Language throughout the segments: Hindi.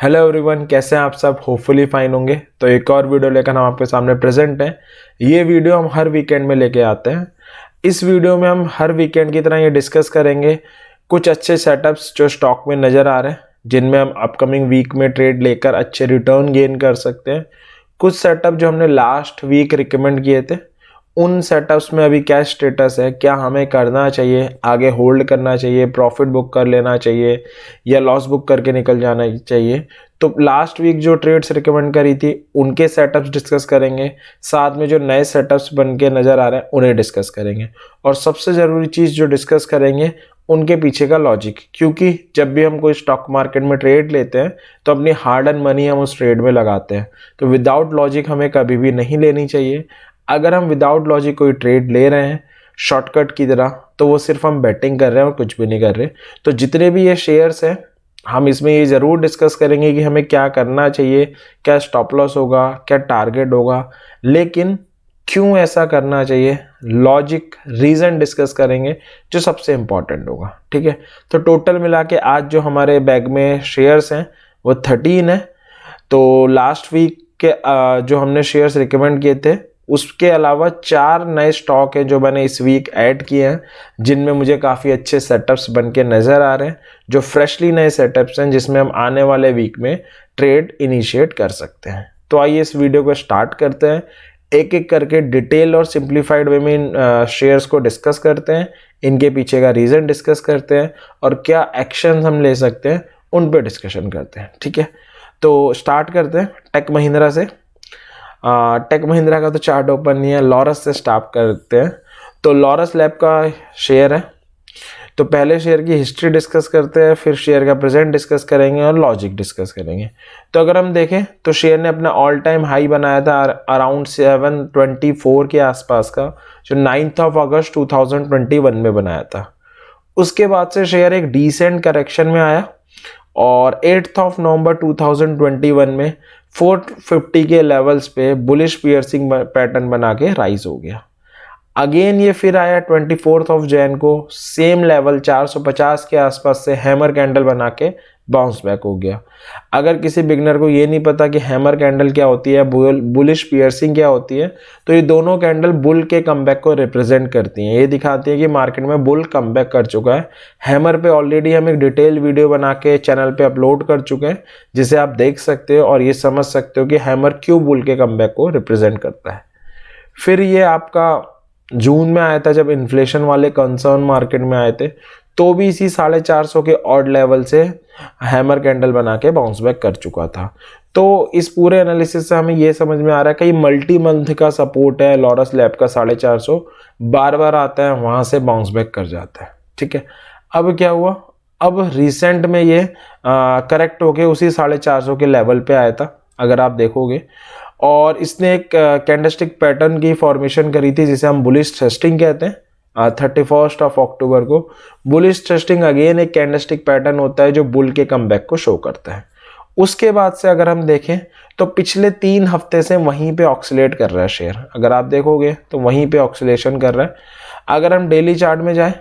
हेलो एवरीवन, कैसे हैं आप सब। होपफुली फाइन होंगे। तो एक और वीडियो लेकर हम आपके सामने प्रेजेंट हैं। ये वीडियो हम हर वीकेंड में लेके आते हैं। इस वीडियो में हम हर वीकेंड की तरह ये डिस्कस करेंगे कुछ अच्छे सेटअप्स जो स्टॉक में नज़र आ रहे हैं, जिनमें हम अपकमिंग वीक में ट्रेड लेकर अच्छे रिटर्न गेन कर सकते हैं। कुछ सेटअप जो हमने लास्ट वीक रिकमेंड किए थे, उन सेटअप्स में अभी क्या स्टेटस है, क्या हमें करना चाहिए, आगे होल्ड करना चाहिए, प्रॉफिट बुक कर लेना चाहिए या लॉस बुक करके निकल जाना चाहिए। तो लास्ट वीक जो ट्रेड्स रिकमेंड करी थी उनके सेटअप्स डिस्कस करेंगे, साथ में जो नए सेटअप्स बन के नज़र आ रहे हैं उन्हें डिस्कस करेंगे, और सबसे ज़रूरी चीज़ जो डिस्कस करेंगे उनके पीछे का लॉजिक। क्योंकि जब भी हम कोई स्टॉक मार्केट में ट्रेड लेते हैं तो अपनी हार्ड एंड मनी हम उस ट्रेड में लगाते हैं, तो विदाउट लॉजिक हमें कभी भी नहीं लेनी चाहिए। अगर हम विदाउट लॉजिक कोई ट्रेड ले रहे हैं शॉर्टकट की तरह, तो वो सिर्फ हम बैटिंग कर रहे हैं और कुछ भी नहीं कर रहे। तो जितने भी ये शेयर्स हैं, हम इसमें ये ज़रूर डिस्कस करेंगे कि हमें क्या करना चाहिए, क्या स्टॉप लॉस होगा, क्या टारगेट होगा, लेकिन क्यों ऐसा करना चाहिए, लॉजिक रीज़न डिस्कस करेंगे जो सबसे इम्पॉर्टेंट होगा। ठीक है, तो टोटल मिला के आज जो हमारे बैग में शेयर्स हैं वो 13 है। तो लास्ट वीक के जो हमने शेयर्स रिकमेंड किए थे उसके अलावा 4 नए स्टॉक हैं जो मैंने इस वीक ऐड किए हैं, जिनमें मुझे काफ़ी अच्छे सेटअप्स बन के नज़र आ रहे हैं, जो फ्रेशली नए सेटअप्स हैं जिसमें हम आने वाले वीक में ट्रेड इनिशिएट कर सकते हैं। तो आइए इस वीडियो को स्टार्ट करते हैं, एक एक करके डिटेल और सिंप्लीफाइड वे में इन शेयर्स को डिस्कस करते हैं, इनके पीछे का रीज़न डिस्कस करते हैं और क्या एक्शन हम ले सकते हैं उन पर डिस्कशन करते हैं। ठीक है, तो स्टार्ट करते हैं टेक महिंद्रा से। टेक महिंद्रा का तो चार्ट ओपन नहीं है, लॉरस से स्टार्ट करते हैं। तो लॉरस लैब का शेयर है, तो पहले शेयर की हिस्ट्री डिस्कस करते हैं, फिर शेयर का प्रेजेंट डिस्कस करेंगे और लॉजिक डिस्कस करेंगे। तो अगर हम देखें तो शेयर ने अपना ऑल टाइम हाई बनाया था अराउंड 724 के आसपास का, जो 9 अगस्त 2021 में बनाया था। उसके बाद से शेयर एक डिसेंट करेक्शन में आया और 8 नवंबर 2021 में 450 के लेवल्स पे बुलिश पियर्सिंग पैटर्न बना के राइज हो गया। अगेन ये फिर आया 24 जैन को, सेम लेवल 450 के आसपास से हैमर कैंडल बना के बाउंस बैक हो गया। अगर किसी बिगनर को ये नहीं पता कि हैमर कैंडल क्या होती है, बुलिश पियर्सिंग क्या होती है, तो ये दोनों कैंडल बुल के कमबैक को रिप्रेजेंट करती हैं। ये दिखाती है कि मार्केट में बुल कमबैक कर चुका है। हैमर पे ऑलरेडी हम एक डिटेल वीडियो बना के चैनल पे अपलोड कर चुके हैं, जिसे आप देख सकते हो और ये समझ सकते हो कि हैमर क्यों बुल के कमबैक को रिप्रेजेंट करता है। फिर ये आपका जून में आया था जब इन्फ्लेशन वाले कंसर्न मार्केट में आए थे, तो भी इसी 450 के ऑड लेवल से हैमर कैंडल बना के बाउंस बैक कर चुका था। तो इस पूरे एनालिसिस से हमें ये समझ में आ रहा है कि मल्टी मंथ का सपोर्ट है लॉरस लैब का 450, बार बार आता है, वहां से बाउंस बैक कर जाता है। ठीक है, अब क्या हुआ, अब रिसेंट में ये करेक्ट होके उसी 450 के लेवल पे आया था अगर आप देखोगे, और इसने एक कैंडलस्टिक पैटर्न की फॉर्मेशन करी थी जिसे हम बुलिश थ्रस्टिंग कहते हैं। 31 अक्टूबर को बुलिश थ्रस्टिंग अगेन एक कैंडलस्टिक पैटर्न होता है जो बुल के कमबैक को शो करता है। उसके बाद से अगर हम देखें तो पिछले 3 हफ्ते से वहीं पे ऑक्सीलेट कर रहा है शेयर, अगर आप देखोगे तो वहीं पे ऑक्सीलेशन कर रहा है। अगर हम डेली चार्ट में जाएं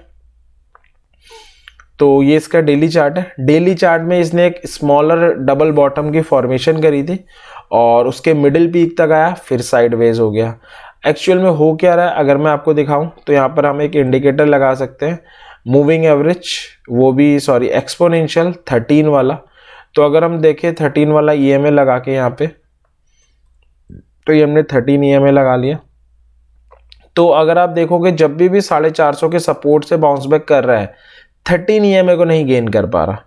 तो ये इसका डेली चार्ट है। डेली चार्ट में इसने एक स्मॉलर डबल बॉटम की फॉर्मेशन करी थी और उसके मिडिल पीक तक आया, फिर साइडवेज हो गया। एक्चुअल में हो क्या रहा है अगर मैं आपको दिखाऊं तो यहाँ पर हम एक इंडिकेटर लगा सकते हैं, मूविंग एवरेज, वो भी एक्सपोनेंशियल 13 वाला। तो अगर हम देखें 13 वाला EMA लगा के यहाँ पे, तो ये हमने 13 EMA लगा लिया। तो अगर आप देखोगे जब भी 450 के सपोर्ट से बाउंस बैक कर रहा है, 13 EMA को नहीं गेन कर पा रहा,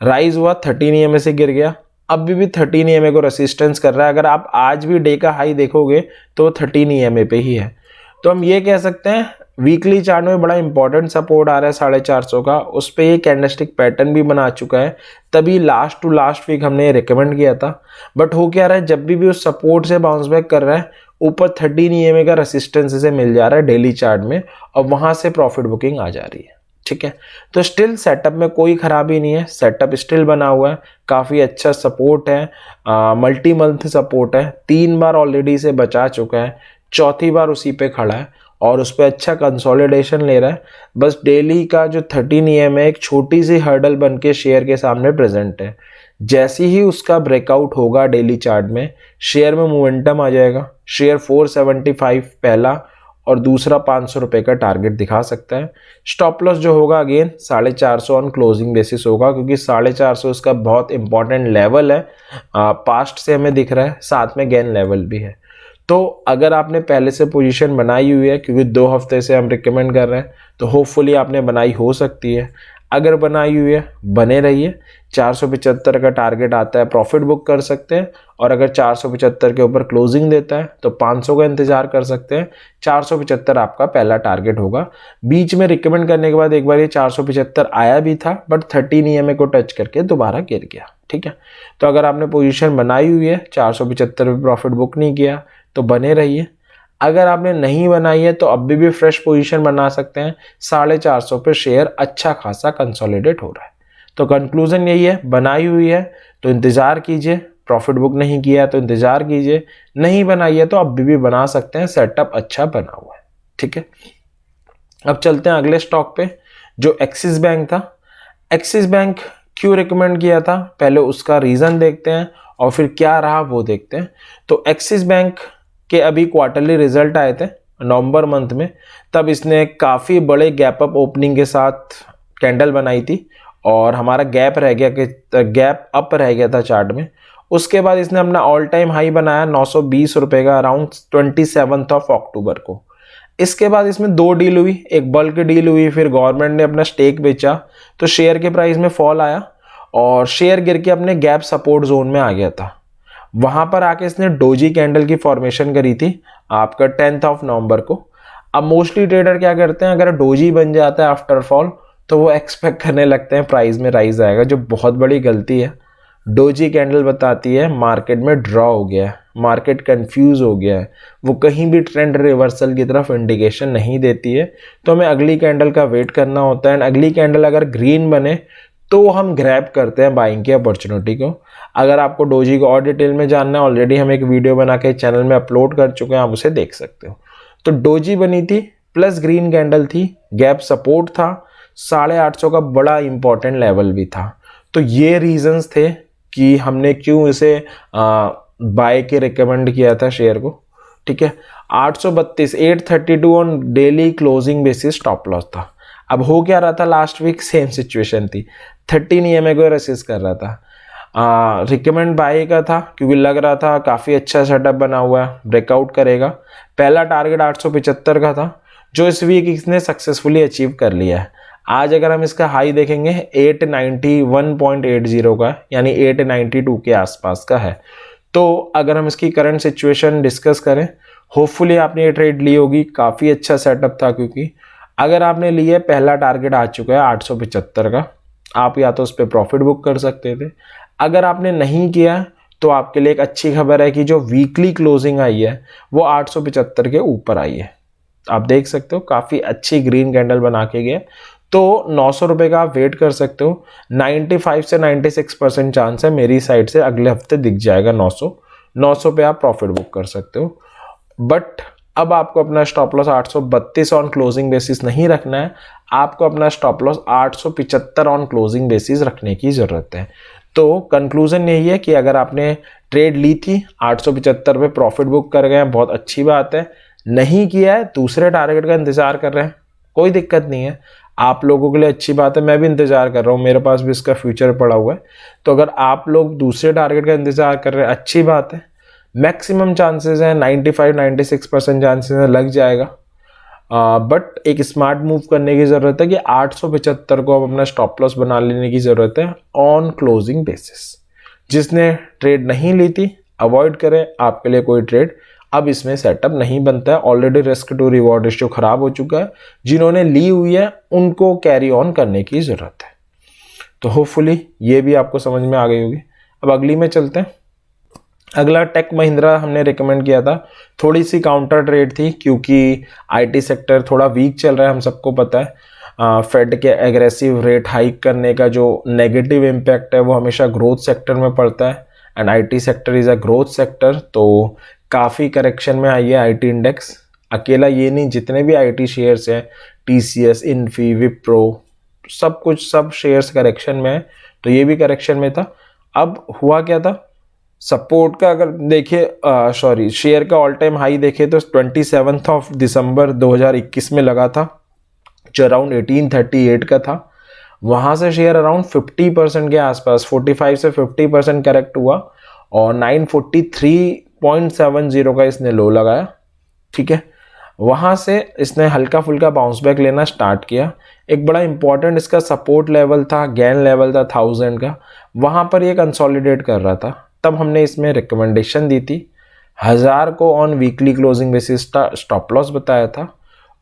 राइज हुआ 13 EMA से गिर गया, अब भी 13 EMA को रेसिस्टेंस कर रहा है। अगर आप आज भी डे का हाई देखोगे तो 13 EMA पे ही है। तो हम ये कह सकते हैं वीकली चार्ट में बड़ा इंपॉर्टेंट सपोर्ट आ रहा है 450 का, उस पर ये कैंडलस्टिक पैटर्न भी बना चुका है, तभी लास्ट टू लास्ट वीक हमने रिकमेंड किया था। बट हो क्या रहा है, जब भी उस सपोर्ट से बाउंस बैक कर रहा है, ऊपर 13 EMA का रेसिस्टेंस इसे मिल जा रहा है डेली चार्ट में, और वहां से प्रॉफिट बुकिंग आ जा रही है। ठीक है, तो स्टिल सेटअप में कोई खराबी नहीं है, सेटअप स्टिल बना हुआ है, काफ़ी अच्छा सपोर्ट है, मल्टी मंथ सपोर्ट है, 3 बार ऑलरेडी से बचा चुका है, चौथी बार उसी पे खड़ा है और उस पर अच्छा कंसोलिडेशन ले रहा है। बस डेली का जो 13 EMA एक छोटी सी हर्डल बन के शेयर के सामने प्रेजेंट है, जैसे ही उसका ब्रेकआउट होगा डेली चार्ट में, शेयर में मोमेंटम आ जाएगा। शेयर 475 पहला और दूसरा 500 रुपये का टारगेट दिखा सकता है। स्टॉप लॉस जो होगा अगेन 450 ऑन क्लोजिंग बेसिस होगा, क्योंकि 450 उसका बहुत इंपॉर्टेंट लेवल है, पास्ट से हमें दिख रहा है, साथ में गेन लेवल भी है। तो अगर आपने पहले से पोजीशन बनाई हुई है, क्योंकि 2 हफ्ते से हम रिकमेंड कर रहे हैं, तो होपफुली आपने बनाई हो सकती है। अगर बनाई हुई है, बने रहिए। 475 का टारगेट आता है, प्रॉफिट बुक कर सकते हैं। और अगर 475 के ऊपर क्लोजिंग देता है तो 500 का इंतजार कर सकते हैं। 475 आपका पहला टारगेट होगा। बीच में रिकमेंड करने के बाद एक बार ये 475 आया भी था, बट 13 EMA को टच करके दोबारा गिर गया। ठीक है, तो अगर आपने पोजीशन बनाई हुई है, 475 पे प्रॉफिट बुक नहीं किया, तो बने रहिए। अगर आपने नहीं बनाई है तो अभी भी फ्रेश पोजीशन बना सकते हैं। 450 पे शेयर अच्छा खासा कंसोलिडेट हो रहा है। तो कंक्लूजन यही है, बनाई हुई है तो इंतजार कीजिए, प्रॉफिट बुक नहीं किया है तो इंतजार कीजिए, नहीं बनाई है तो अभी भी बना सकते हैं, सेटअप अच्छा बना हुआ है। ठीक है, अब चलते हैं अगले स्टॉक पे, जो एक्सिस बैंक था। एक्सिस बैंक क्यों रिकमेंड किया था, पहले उसका रीजन देखते हैं और फिर क्या रहा वो देखते हैं। तो एक्सिस बैंक के अभी क्वार्टरली रिजल्ट आए थे नवंबर मंथ में, तब इसने काफ़ी बड़े गैप अप ओपनिंग के साथ कैंडल बनाई थी और हमारा गैप अप रह गया था चार्ट में। उसके बाद इसने अपना ऑल टाइम हाई बनाया 920 रुपये का अराउंड 27 अक्टूबर को। इसके बाद इसमें 2 डील हुई, एक बल्क डील हुई, फिर गवर्नमेंट ने अपना स्टेक बेचा तो शेयर के प्राइस में फॉल आया और शेयर गिर के अपने गैप सपोर्ट जोन में आ गया था। वहां पर आके इसने डोजी कैंडल की फॉर्मेशन करी थी आपका 10 नवंबर को। अब मोस्टली ट्रेडर क्या करते हैं, अगर डोजी बन जाता है आफ्टर फॉल तो वो एक्सपेक्ट करने लगते हैं प्राइस में राइज आएगा, जो बहुत बड़ी गलती है। डोजी कैंडल बताती है मार्केट में ड्रॉ हो गया है, मार्केट कंफ्यूज हो गया है, वो कहीं भी ट्रेंड रिवर्सल की तरफ इंडिकेशन नहीं देती है। तो हमें अगली कैंडल का वेट करना होता है। अगली कैंडल अगर ग्रीन बने तो हम ग्रैब करते हैं बाइंग की अपॉर्चुनिटी को। अगर आपको डोजी को और डिटेल में जानना है, ऑलरेडी हम एक वीडियो बना के चैनल में अपलोड कर चुके हैं, आप उसे देख सकते हो। तो डोजी बनी थी प्लस ग्रीन कैंडल थी, गैप सपोर्ट था, 850 का बड़ा इंपॉर्टेंट लेवल भी था। तो ये रीजंस थे कि हमने क्यों इसे बाय के रिकमेंड किया था शेयर को। ठीक है, 832 on daily closing basis stop loss था। अब हो क्या रहा था, लास्ट वीक सेम सिचुएशन थी, 13 EMA को रेसिस्ट कर रहा था। रिकमेंड बाय का था क्योंकि लग रहा था काफ़ी अच्छा सेटअप बना हुआ है, ब्रेकआउट करेगा। पहला टारगेट 875 का था, जो इस वीक इसने सक्सेसफुली अचीव कर लिया है। आज अगर हम इसका हाई देखेंगे 891.80 का, यानी 892 के आसपास का है। तो अगर हम इसकी करंट सिचुएशन डिस्कस करें, होपफुली आपने ये ट्रेड ली होगी, काफ़ी अच्छा सेटअप था। क्योंकि अगर आपने लिए, पहला टारगेट आ चुका है 875 का, आप या तो उस पर प्रॉफिट बुक कर सकते थे। अगर आपने नहीं किया तो आपके लिए एक अच्छी खबर है कि जो वीकली क्लोजिंग आई है वो 875 के ऊपर आई है। आप देख सकते हो काफ़ी अच्छी ग्रीन कैंडल बना के गए। तो 900 रुपये का आप वेट कर सकते हो। 95 से 96% चांस है मेरी साइड से अगले हफ्ते दिख जाएगा 900 पे आप प्रॉफिट बुक कर सकते हो। बट अब आपको अपना stop loss 832 on closing basis नहीं रखना है, आपको अपना stop loss 875 on closing basis रखने की ज़रूरत है। तो कंक्लूजन यही है कि अगर आपने ट्रेड ली थी 875 पे प्रॉफिट बुक कर गए, बहुत अच्छी बात है। नहीं किया है, दूसरे टारगेट का इंतजार कर रहे हैं, कोई दिक्कत नहीं है, आप लोगों के लिए अच्छी बात है। मैं भी इंतजार कर रहा हूँ, मेरे पास भी इसका फ्यूचर पड़ा हुआ है। तो अगर आप लोग दूसरे टारगेट का इंतजार कर रहे हैं, अच्छी बात है। मैक्सिमम चांसेस हैं, 95-96% चांसेस है लग जाएगा। बट एक स्मार्ट मूव करने की ज़रूरत है कि 875 को अब अपना स्टॉप लॉस बना लेने की ज़रूरत है ऑन क्लोजिंग बेसिस। जिसने ट्रेड नहीं ली थी अवॉइड करें, आपके लिए कोई ट्रेड अब इसमें सेटअप नहीं बनता है। Already risk to reward ratio खराब हो चुका है। जिन्होंने ली हुई है उनको कैरी ऑन करने की ज़रूरत है। तो होपफुली ये भी आपको समझ में आ गई होगी। अब अगली में चलते हैं। अगला टेक महिंद्रा हमने रिकमेंड किया था, थोड़ी सी काउंटर ट्रेड थी क्योंकि आईटी सेक्टर थोड़ा वीक चल रहा है, हम सबको पता है। फेड के एग्रेसिव रेट हाइक करने का जो नेगेटिव इम्पैक्ट है वो हमेशा ग्रोथ सेक्टर में पड़ता है, and IT sector is a growth sector. तो काफ़ी करेक्शन में आई है आईटी इंडेक्स। अकेला ये नहीं, जितने भी आईटी शेयर्स हैं, टीसीएस, इन्फी, विप्रो, सब शेयर्स करेक्शन में है। तो ये भी करेक्शन में था। अब हुआ क्या था, सपोर्ट का अगर देखिए शेयर का ऑल टाइम हाई देखे तो 27 दिसंबर 2021 में लगा था, जो अराउंड 1838 का था। वहाँ से शेयर अराउंड 50% के आसपास 45 से 50% करेक्ट हुआ और 943.70 का इसने लो लगाया, ठीक है। वहाँ से इसने हल्का फुल्का बाउंस बैक लेना स्टार्ट किया। एक बड़ा इंपॉर्टेंट इसका सपोर्ट लेवल था, गेन लेवल था 1000 का, वहाँ पर ये कंसोलिडेट कर रहा था। तब हमने इसमें रिकमेंडेशन दी थी, 1000 को on weekly closing basis stop loss बताया था।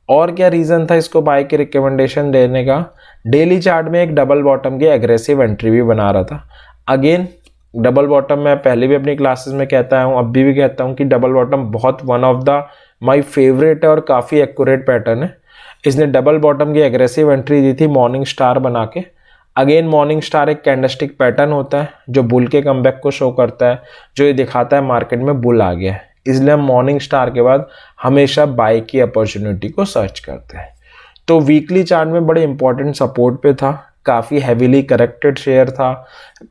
और क्या रीज़न था इसको बाय के रिकमेंडेशन देने का, डेली चार्ट में एक डबल बॉटम की एग्रेसिव एंट्री भी बना रहा था। अगेन डबल बॉटम मैं पहले भी अपनी क्लासेस में कहता हूँ, अभी भी कहता हूँ कि डबल बॉटम बहुत one of the my favourite है और काफ़ी एक्यूरेट पैटर्न है। इसने डबल बॉटम की एग्रेसिव एंट्री दी थी मॉर्निंग स्टार बना के। अगेन मॉर्निंग स्टार एक कैंडलस्टिक पैटर्न होता है जो बुल के कमबैक को शो करता है, जो ये दिखाता है मार्केट में बुल आ गया है। इसलिए हम मॉर्निंग स्टार के बाद हमेशा बाय की अपॉर्चुनिटी को सर्च करते हैं। तो वीकली चार्ट में बड़े इंपॉर्टेंट सपोर्ट पे था, काफ़ी हैवीली करेक्टेड शेयर था,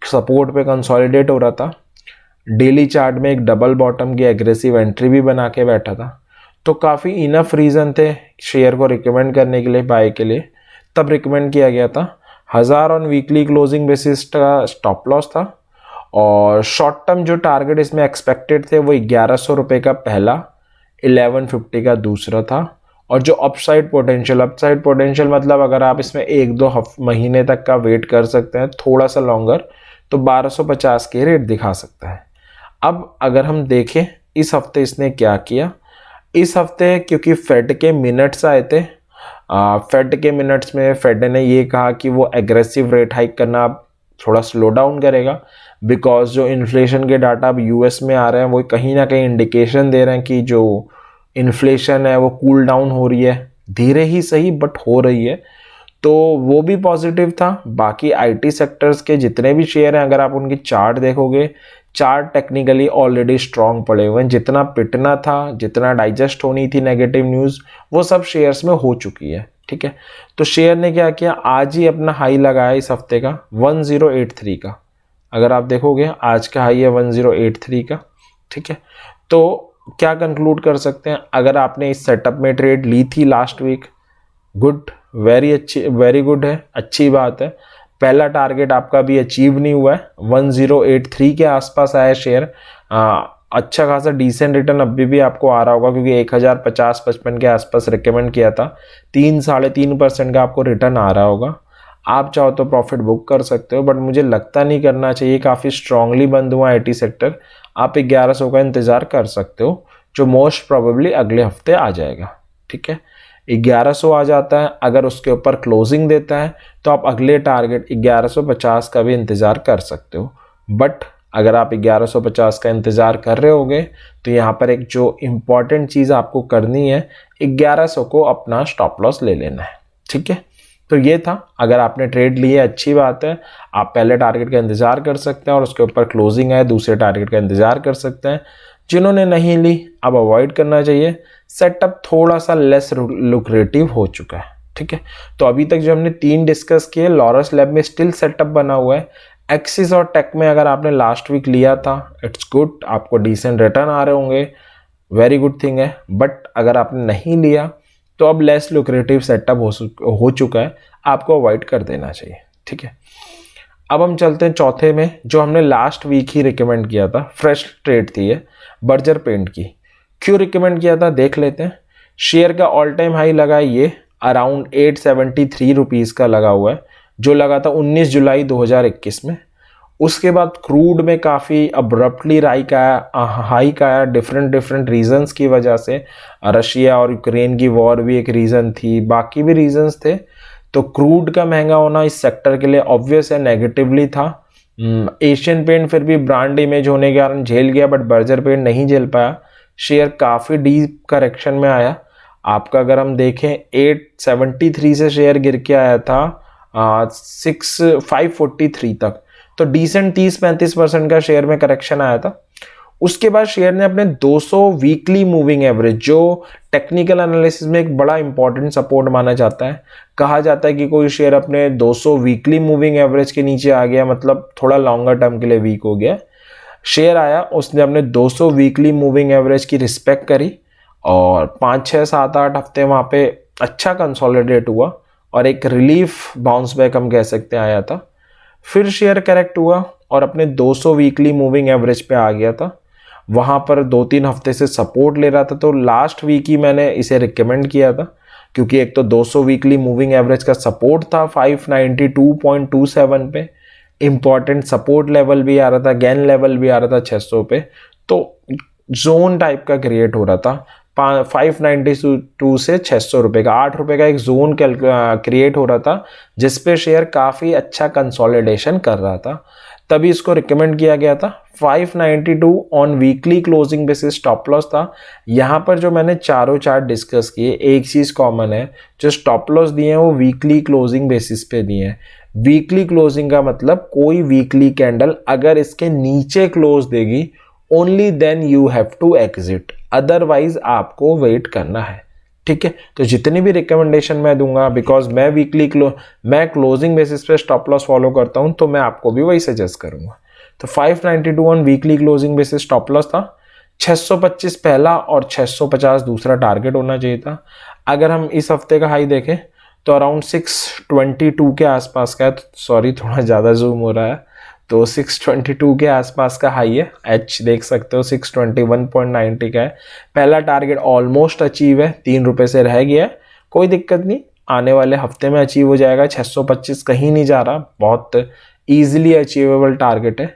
सपोर्ट पे कंसोलिडेट हो रहा था। डेली चार्ट में एक डबल बॉटम की एग्रेसिव एंट्री भी बना के बैठा था। तो काफ़ी इनफ रीज़न थे शेयर को रिकमेंड करने के लिए, बाय के लिए। तब रिकमेंड किया गया था। 1000 ऑन वीकली क्लोजिंग बेसिस का स्टॉप लॉस था और शॉर्ट टर्म जो टारगेट इसमें एक्सपेक्टेड थे वो 1100 रुपये का पहला, 1150 का दूसरा था। और जो अपसाइड पोटेंशियल मतलब अगर आप इसमें 1-2 महीने तक का वेट कर सकते हैं, थोड़ा सा लॉन्गर, तो 1250 के रेट दिखा सकता है। अब अगर हम देखें इस हफ्ते इसने क्या किया, इस हफ्ते क्योंकि फेड के मिनट्स आए थे, फेड के मिनट्स में फेड ने ये कहा कि वो एग्रेसिव रेट हाइक करना थोड़ा स्लो डाउन करेगा, बिकॉज जो इन्फ्लेशन के डाटा अब यूएस में आ रहे हैं वो कहीं ना कहीं इंडिकेशन दे रहे हैं कि जो इन्फ्लेशन है वो कूल डाउन हो रही है, धीरे ही सही बट हो रही है। तो वो भी पॉजिटिव था। बाकी आईटी सेक्टर्स के जितने भी शेयर हैं, अगर आप उनकी चार्ट देखोगे, चार्ट टेक्निकली ऑलरेडी स्ट्रॉन्ग पड़े हुए हैं। जितना पिटना था, जितना डाइजेस्ट होनी थी नेगेटिव न्यूज़, वो सब शेयर्स में हो चुकी है, ठीक है। तो शेयर ने क्या किया, आज ही अपना हाई लगाया इस हफ्ते का 1083 का। अगर आप देखोगे आज का हाई है 1083 का, ठीक है। तो क्या कंक्लूड कर सकते हैं, अगर आपने इस सेटअप में ट्रेड ली थी last week, good, very good है, अच्छी बात है। पहला टारगेट आपका भी अचीव नहीं हुआ है, 1083 के आसपास आया शेयर। अच्छा खासा डिसेंट रिटर्न अभी भी आपको आ रहा होगा, क्योंकि 1050-55 के आसपास रिकमेंड किया था, 3-3.5% का आपको रिटर्न आ रहा होगा। आप चाहो तो प्रॉफिट बुक कर सकते हो, बट मुझे लगता नहीं करना चाहिए। काफ़ी स्ट्रांगली बंद हुआ आईटी सेक्टर। आप 1100 का इंतज़ार कर सकते हो, जो मोस्ट प्रोबेबली अगले हफ्ते आ जाएगा, ठीक है। 1100 आ जाता है, अगर उसके ऊपर क्लोजिंग देता है तो आप अगले टारगेट 1150 का भी इंतज़ार कर सकते हो। बट अगर आप 1150 का इंतज़ार कर रहे होगे तो यहाँ पर एक जो इम्पॉर्टेंट चीज़ आपको करनी है, 1100 को अपना स्टॉप लॉस ले लेना है, ठीक है। तो ये था, अगर आपने ट्रेड ली है अच्छी बात है, आप पहले टारगेट का इंतज़ार कर सकते हैं और उसके ऊपर क्लोजिंग है दूसरे टारगेट का इंतज़ार कर सकते हैं। जिन्होंने नहीं ली, अब अवॉइड करना चाहिए। सेटअप थोड़ा सा लेस लुक्रेटिव हो चुका है, ठीक है। तो अभी तक जो हमने 3 डिस्कस किए, लॉरस लैब में स्टिल सेटअप बना हुआ है। एक्सिस और टेक में अगर आपने लास्ट वीक लिया था, इट्स गुड, आपको डिसेंट रिटर्न आ रहे होंगे, वेरी गुड थिंग है। बट अगर आपने नहीं लिया तो अब लेस लुक्रेटिव सेटअप हो चुका है, आपको अवॉइड कर देना चाहिए, ठीक है। अब हम चलते हैं चौथे में, जो हमने लास्ट वीक ही रिकमेंड किया था, फ्रेश ट्रेड थी ये, बर्जर पेंट की। क्यों रिकमेंड किया था देख लेते हैं। शेयर का ऑल टाइम हाई लगा है ये अराउंड 873 रुपीज़ का लगा हुआ है, जो लगा था 19 जुलाई 2021 में। उसके बाद क्रूड में काफ़ी अब्रप्टली हाइक आया डिफरेंट रीजंस की वजह से। रशिया और यूक्रेन की वॉर भी एक रीज़न थी, बाकी भी रीजंस थे। तो क्रूड का महंगा होना इस सेक्टर के लिए ऑब्वियस है, नेगेटिवली था। एशियन पेंट फिर भी ब्रांड इमेज होने के कारण झेल गया, बट बर्जर पेंट नहीं झेल पाया। शेयर काफ़ी डीप करेक्शन में आया। आपका अगर हम देखें 873 से शेयर गिर के आया था 543 तक, तो डिसेंट 30-35% का शेयर में करेक्शन आया था। उसके बाद शेयर ने अपने 200 वीकली मूविंग एवरेज, जो टेक्निकल एनालिसिस में एक बड़ा इंपॉर्टेंट सपोर्ट माना जाता है, कहा जाता है कि कोई शेयर अपने 200 वीकली मूविंग एवरेज के नीचे आ गया मतलब थोड़ा लॉन्गर टर्म के लिए वीक हो गया। शेयर आया, उसने अपने 200 वीकली मूविंग एवरेज की रिस्पेक्ट करी और 5, 6, 7, 8 हफ्ते वहाँ पे अच्छा कंसोलिडेट हुआ और एक रिलीफ बाउंस बैक हम कह सकते हैं आया था। फिर शेयर करेक्ट हुआ और अपने 200 वीकली मूविंग एवरेज पे आ गया था। वहाँ पर 2-3 हफ्ते से सपोर्ट ले रहा था, तो लास्ट वीक ही मैंने इसे रिकमेंड किया था, क्योंकि एक तो 200 वीकली मूविंग एवरेज का सपोर्ट था 592.27 पे, इंपॉर्टेंट सपोर्ट लेवल भी आ रहा था, गेन लेवल भी आ रहा था 600 पे, तो जोन टाइप का क्रिएट हो रहा था 592 से 600 रुपये का, 8 रुपये का एक जोन क्रिएट हो रहा था जिसपे शेयर काफ़ी अच्छा कंसोलिडेशन कर रहा था। तभी इसको रिकमेंड किया गया था। 592 on weekly closing basis stop loss था। यहाँ पर जो मैंने चारों चार्ट डिस्कस किए, एक चीज़ कॉमन है, जो स्टॉप लॉस दिए हैं वो वीकली क्लोजिंग बेसिस पे दिए हैं। वीकली क्लोजिंग का मतलब कोई वीकली कैंडल अगर इसके नीचे क्लोज देगी only then you have to exit, otherwise आपको वेट करना है। ठीक है, तो जितनी भी रिकमेंडेशन मैं दूंगा, बिकॉज मैं मैं क्लोजिंग बेसिस पे स्टॉप लॉस फॉलो करता हूं, तो मैं आपको भी वही सजेस्ट करूंगा। तो 592 on weekly closing basis stop loss था, 625 पहला और 650 दूसरा टारगेट होना चाहिए था। अगर हम इस हफ्ते का हाई देखें तो अराउंड 622 के आसपास का है, सॉरी थोड़ा ज़्यादा जूम हो रहा है, तो 622 के आसपास का हाई है। एच देख सकते हो 621.90 का है। पहला टारगेट ऑलमोस्ट अचीव है, 3 रुपये से रह गया है, कोई दिक्कत नहीं, आने वाले हफ्ते में अचीव हो जाएगा। 625 कहीं नहीं जा रहा, बहुत ईजिली अचीवेबल टारगेट है।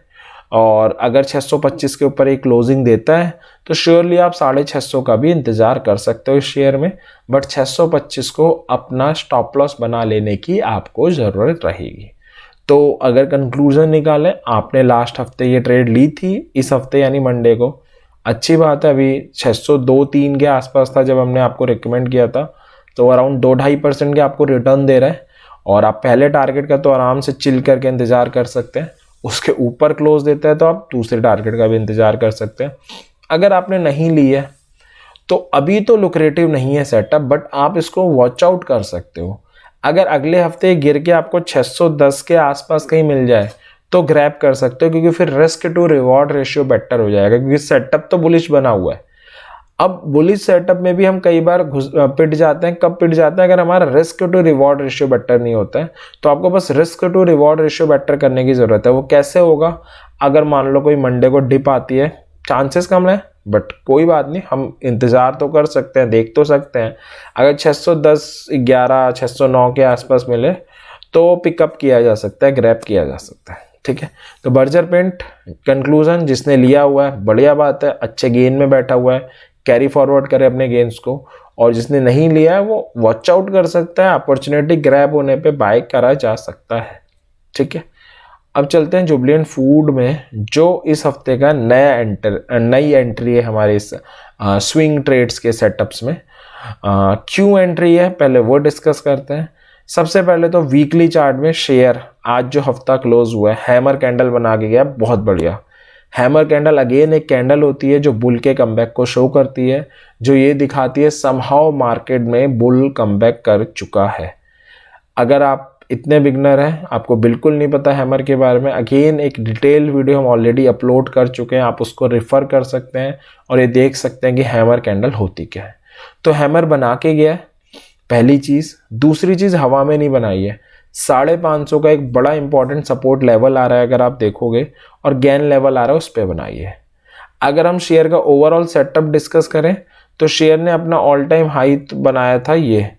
और अगर 625 के ऊपर एक क्लोजिंग देता है तो श्योरली आप 650 का भी इंतज़ार कर सकते हो इस शेयर में, बट 625 को अपना स्टॉप लॉस बना लेने की आपको ज़रूरत रहेगी। तो अगर कंक्लूजन निकालें, आपने लास्ट हफ्ते ये ट्रेड ली थी, इस हफ्ते यानी मंडे को, अच्छी बात है। अभी 602-3 के आसपास था जब हमने आपको रिकमेंड किया था, तो अराउंड 2-2.5% के आपको रिटर्न दे रहा है और आप पहले टारगेट का तो आराम से चिल करके इंतज़ार कर सकते हैं। उसके ऊपर क्लोज देता है तो आप दूसरे टारगेट का भी इंतज़ार कर सकते हैं। अगर आपने नहीं ली है तो अभी तो लुक्रेटिव नहीं है सेटअप, बट आप इसको वॉच आउट कर सकते हो। अगर अगले हफ्ते गिर के आपको 610 के आसपास कहीं मिल जाए तो ग्रैब कर सकते हो, क्योंकि फिर risk to reward ratio better हो जाएगा, क्योंकि सेटअप तो बुलिश बना हुआ है। अब बुलिश सेटअप में भी हम कई बार पिट जाते हैं। कब पिट जाते हैं? अगर हमारा risk to reward ratio better नहीं होता है, तो आपको बस risk to reward ratio better करने की जरूरत है। वो कैसे होगा? अगर मान लो कोई मंडे को डिप आती है, चांसेस कम है बट कोई बात नहीं, हम इंतज़ार तो कर सकते हैं, देख तो सकते हैं। अगर 610, 11, 609 के आसपास मिले तो पिकअप किया जा सकता है, ग्रैब किया जा सकता है। ठीक है, तो बर्जर पेंट कंक्लूजन, जिसने लिया हुआ है बढ़िया बात है, अच्छे गेन में बैठा हुआ है, कैरी फॉरवर्ड करे अपने गेन्स को, और जिसने नहीं लिया है वो वॉच आउट कर सकता है, अपॉर्चुनिटी ग्रैब होने पे बाय करा जा सकता है। ठीक है, अब चलते हैं जुबलेंट फूड में, जो इस हफ्ते का नई एंट्री है हमारे इस स्विंग ट्रेड्स के सेटअप्स में। क्यों एंट्री है पहले वो डिस्कस करते हैं। सबसे पहले तो वीकली चार्ट में शेयर आज जो हफ्ता क्लोज हुआ है, हैमर कैंडल बना के गया, बहुत बढ़िया। हैमर कैंडल अगेन एक कैंडल होती है जो बुल के कमबैक को शो करती है, जो ये दिखाती है समहाउ मार्केट में बुल कमबैक कर चुका है। अगर आप इतने बिगनर हैं, आपको बिल्कुल नहीं पता हैमर के बारे में, अगेन एक डिटेल वीडियो हम ऑलरेडी अपलोड कर चुके हैं, आप उसको रेफर कर सकते हैं और ये देख सकते हैं कि हैमर कैंडल होती क्या है। तो हैमर बना के गया है, पहली चीज़। दूसरी चीज़, हवा में नहीं बनाई है। 550 का एक बड़ा इंपॉर्टेंट सपोर्ट लेवल आ रहा है अगर आप देखोगे, और गेन लेवल आ रहा है, उस पर बनाई है। अगर हम शेयर का ओवरऑल सेटअप डिस्कस करें तो शेयर ने अपना ऑल टाइम हाई बनाया था ये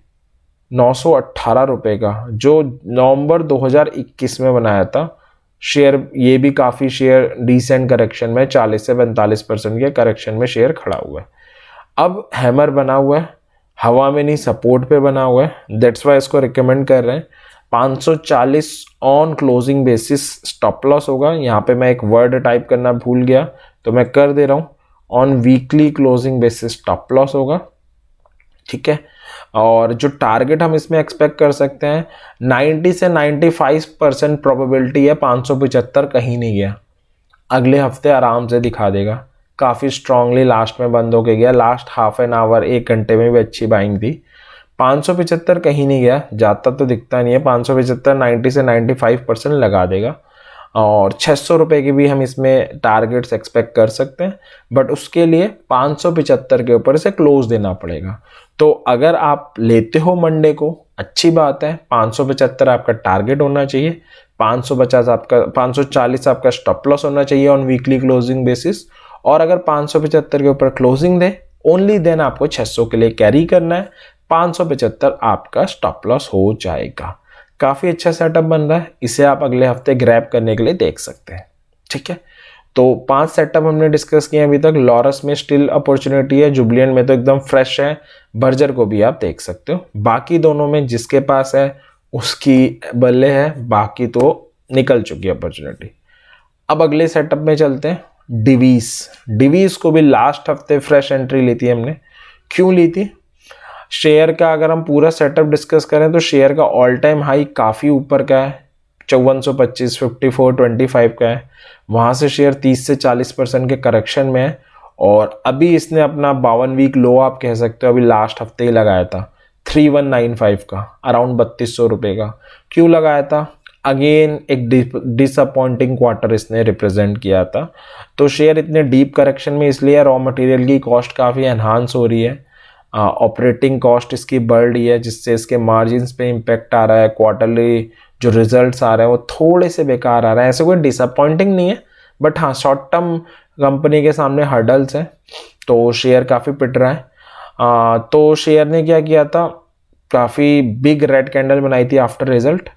918 रुपये का, जो नवंबर 2021 में बनाया था। शेयर ये भी काफ़ी शेयर डिसेंट करेक्शन में 40 से 45% के करेक्शन में शेयर खड़ा हुआ है। अब हैमर बना हुआ है, हवा में नहीं, सपोर्ट पे बना हुआ है, दैट्स वाई इसको रिकमेंड कर रहे हैं। 540 on closing basis stop loss होगा। यहाँ पे मैं एक वर्ड टाइप करना भूल गया तो मैं कर दे रहा हूँ, on weekly closing basis stop loss होगा। ठीक है, और जो टारगेट हम इसमें एक्सपेक्ट कर सकते हैं, 90 से 95% प्रोबेबिलिटी है 575 कहीं नहीं गया, अगले हफ्ते आराम से दिखा देगा। काफ़ी स्ट्रांगली लास्ट में बंद होके गया। लास्ट हाफ एन आवर 1 घंटे में भी अच्छी बाइंग थी। 575 कहीं नहीं गया, जाता तो दिखता नहीं है। 575 90 से 95% लगा देगा और 600 रुपये की भी हम इसमें टारगेट्स एक्सपेक्ट कर सकते हैं, बट उसके लिए 575 के ऊपर से क्लोज देना पड़ेगा। तो अगर आप लेते हो मंडे को, अच्छी बात है, 575 आपका टारगेट होना चाहिए, 550 आपका 540 आपका स्टॉप लॉस होना चाहिए ऑन वीकली क्लोजिंग बेसिस। और अगर 575 के ऊपर क्लोजिंग दे ओनली देन आपको 600 के लिए कैरी करना है, 575 आपका स्टॉप लॉस हो जाएगा। काफ़ी अच्छा सेटअप बन रहा है, इसे आप अगले हफ्ते ग्रैब करने के लिए देख सकते हैं। ठीक है, तो 5 सेटअप हमने डिस्कस किए अभी तक। लॉरस में स्टिल अपॉर्चुनिटी है, जुबलिएंट में तो एकदम फ्रेश है, बर्जर को भी आप देख सकते हो। बाकी दोनों में जिसके पास है उसकी बल्ले है, बाकी तो निकल चुकी है अपॉर्चुनिटी। अब अगले सेटअप में चलते हैं। डिवीस को भी लास्ट हफ्ते फ्रेश एंट्री ली थी हमने। क्यों ली थी? शेयर का अगर हम पूरा सेटअप डिस्कस करें तो शेयर का ऑल टाइम हाई काफ़ी ऊपर का है, 5425 5425 का है। वहाँ से शेयर 30 से 40% के करेक्शन में है और अभी इसने अपना 52 वीक लो आप कह सकते हो अभी लास्ट हफ्ते ही लगाया था 3195 का, अराउंड 3200 रुपये का। क्यों लगाया था? अगेन एक डिसअपॉइंटिंग क्वार्टर इसने रिप्रेजेंट किया था। तो शेयर इतने डीप करेक्शन में इसलिए रॉ मटेरियल की कॉस्ट काफ़ी एनहांस हो रही है, ऑपरेटिंग कॉस्ट इसकी बढ़ रही है, जिससे इसके मार्जिन्स पे इम्पेक्ट आ रहा है। क्वार्टरली जो रिजल्ट्स आ रहे हैं वो थोड़े से बेकार आ रहे हैं। ऐसे कोई डिसअपॉइंटिंग नहीं है, बट हाँ शॉर्ट टर्म कंपनी के सामने हर्डल्स हैं, तो शेयर काफ़ी पिट रहा है। तो शेयर ने क्या किया था, काफ़ी बिग रेड कैंडल बनाई थी after result,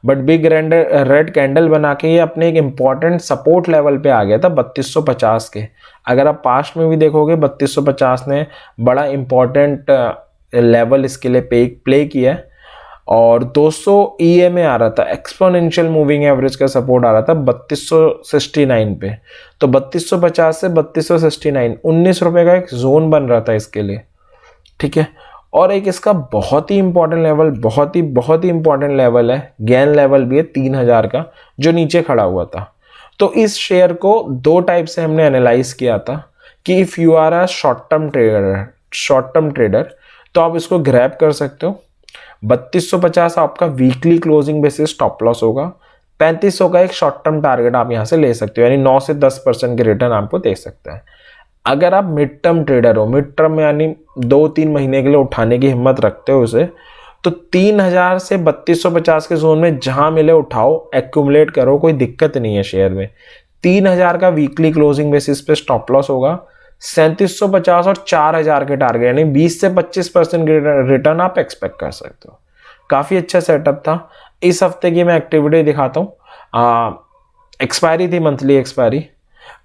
but big red candle बना के ये अपने एक इम्पॉर्टेंट सपोर्ट लेवल पे आ गया था 3250 के। अगर आप पास्ट में भी देखोगे 3250 ने बड़ा इम्पॉर्टेंट लेवल इसके लिए प्ले किया है और 200 EMA आ रहा था, एक्सपोनेंशियल मूविंग एवरेज का सपोर्ट आ रहा था 3269 पे। तो 3250 से 3269 19 रुपये का एक जोन बन रहा था इसके लिए। ठीक है, और एक इसका बहुत ही इंपॉर्टेंट लेवल, बहुत ही इंपॉर्टेंट लेवल है, गेन लेवल भी है 3000 का, जो नीचे खड़ा हुआ था। तो इस शेयर को 2 टाइप से हमने एनालाइज किया था कि if you are a short term trader तो आप इसको ग्रैब कर सकते हो। 3250 आपका weekly closing basis stop loss होगा। 3500 का एक शॉर्ट टर्म टारगेट आप यहाँ से ले सकते हो, यानी 9 से 10% के रिटर्न आपको दे सकता है। अगर आप मिड टर्म ट्रेडर हो, मिड टर्म यानी 2-3 महीने के लिए उठाने की हिम्मत रखते हो उसे, तो 3000 से 3250 के जोन में जहां मिले उठाओ, एक्यूमुलेट करो, कोई दिक्कत नहीं है शेयर में। 3000 का वीकली क्लोजिंग बेसिस पे स्टॉप लॉस होगा, 3750 और 4000 के टारगेट, यानी 20 से 25% रिटर्न आप एक्सपेक्ट कर सकते हो। काफ़ी अच्छा सेटअप था। इस हफ्ते की मैं एक्टिविटी दिखाता हूँ। एक्सपायरी थी, monthly expiry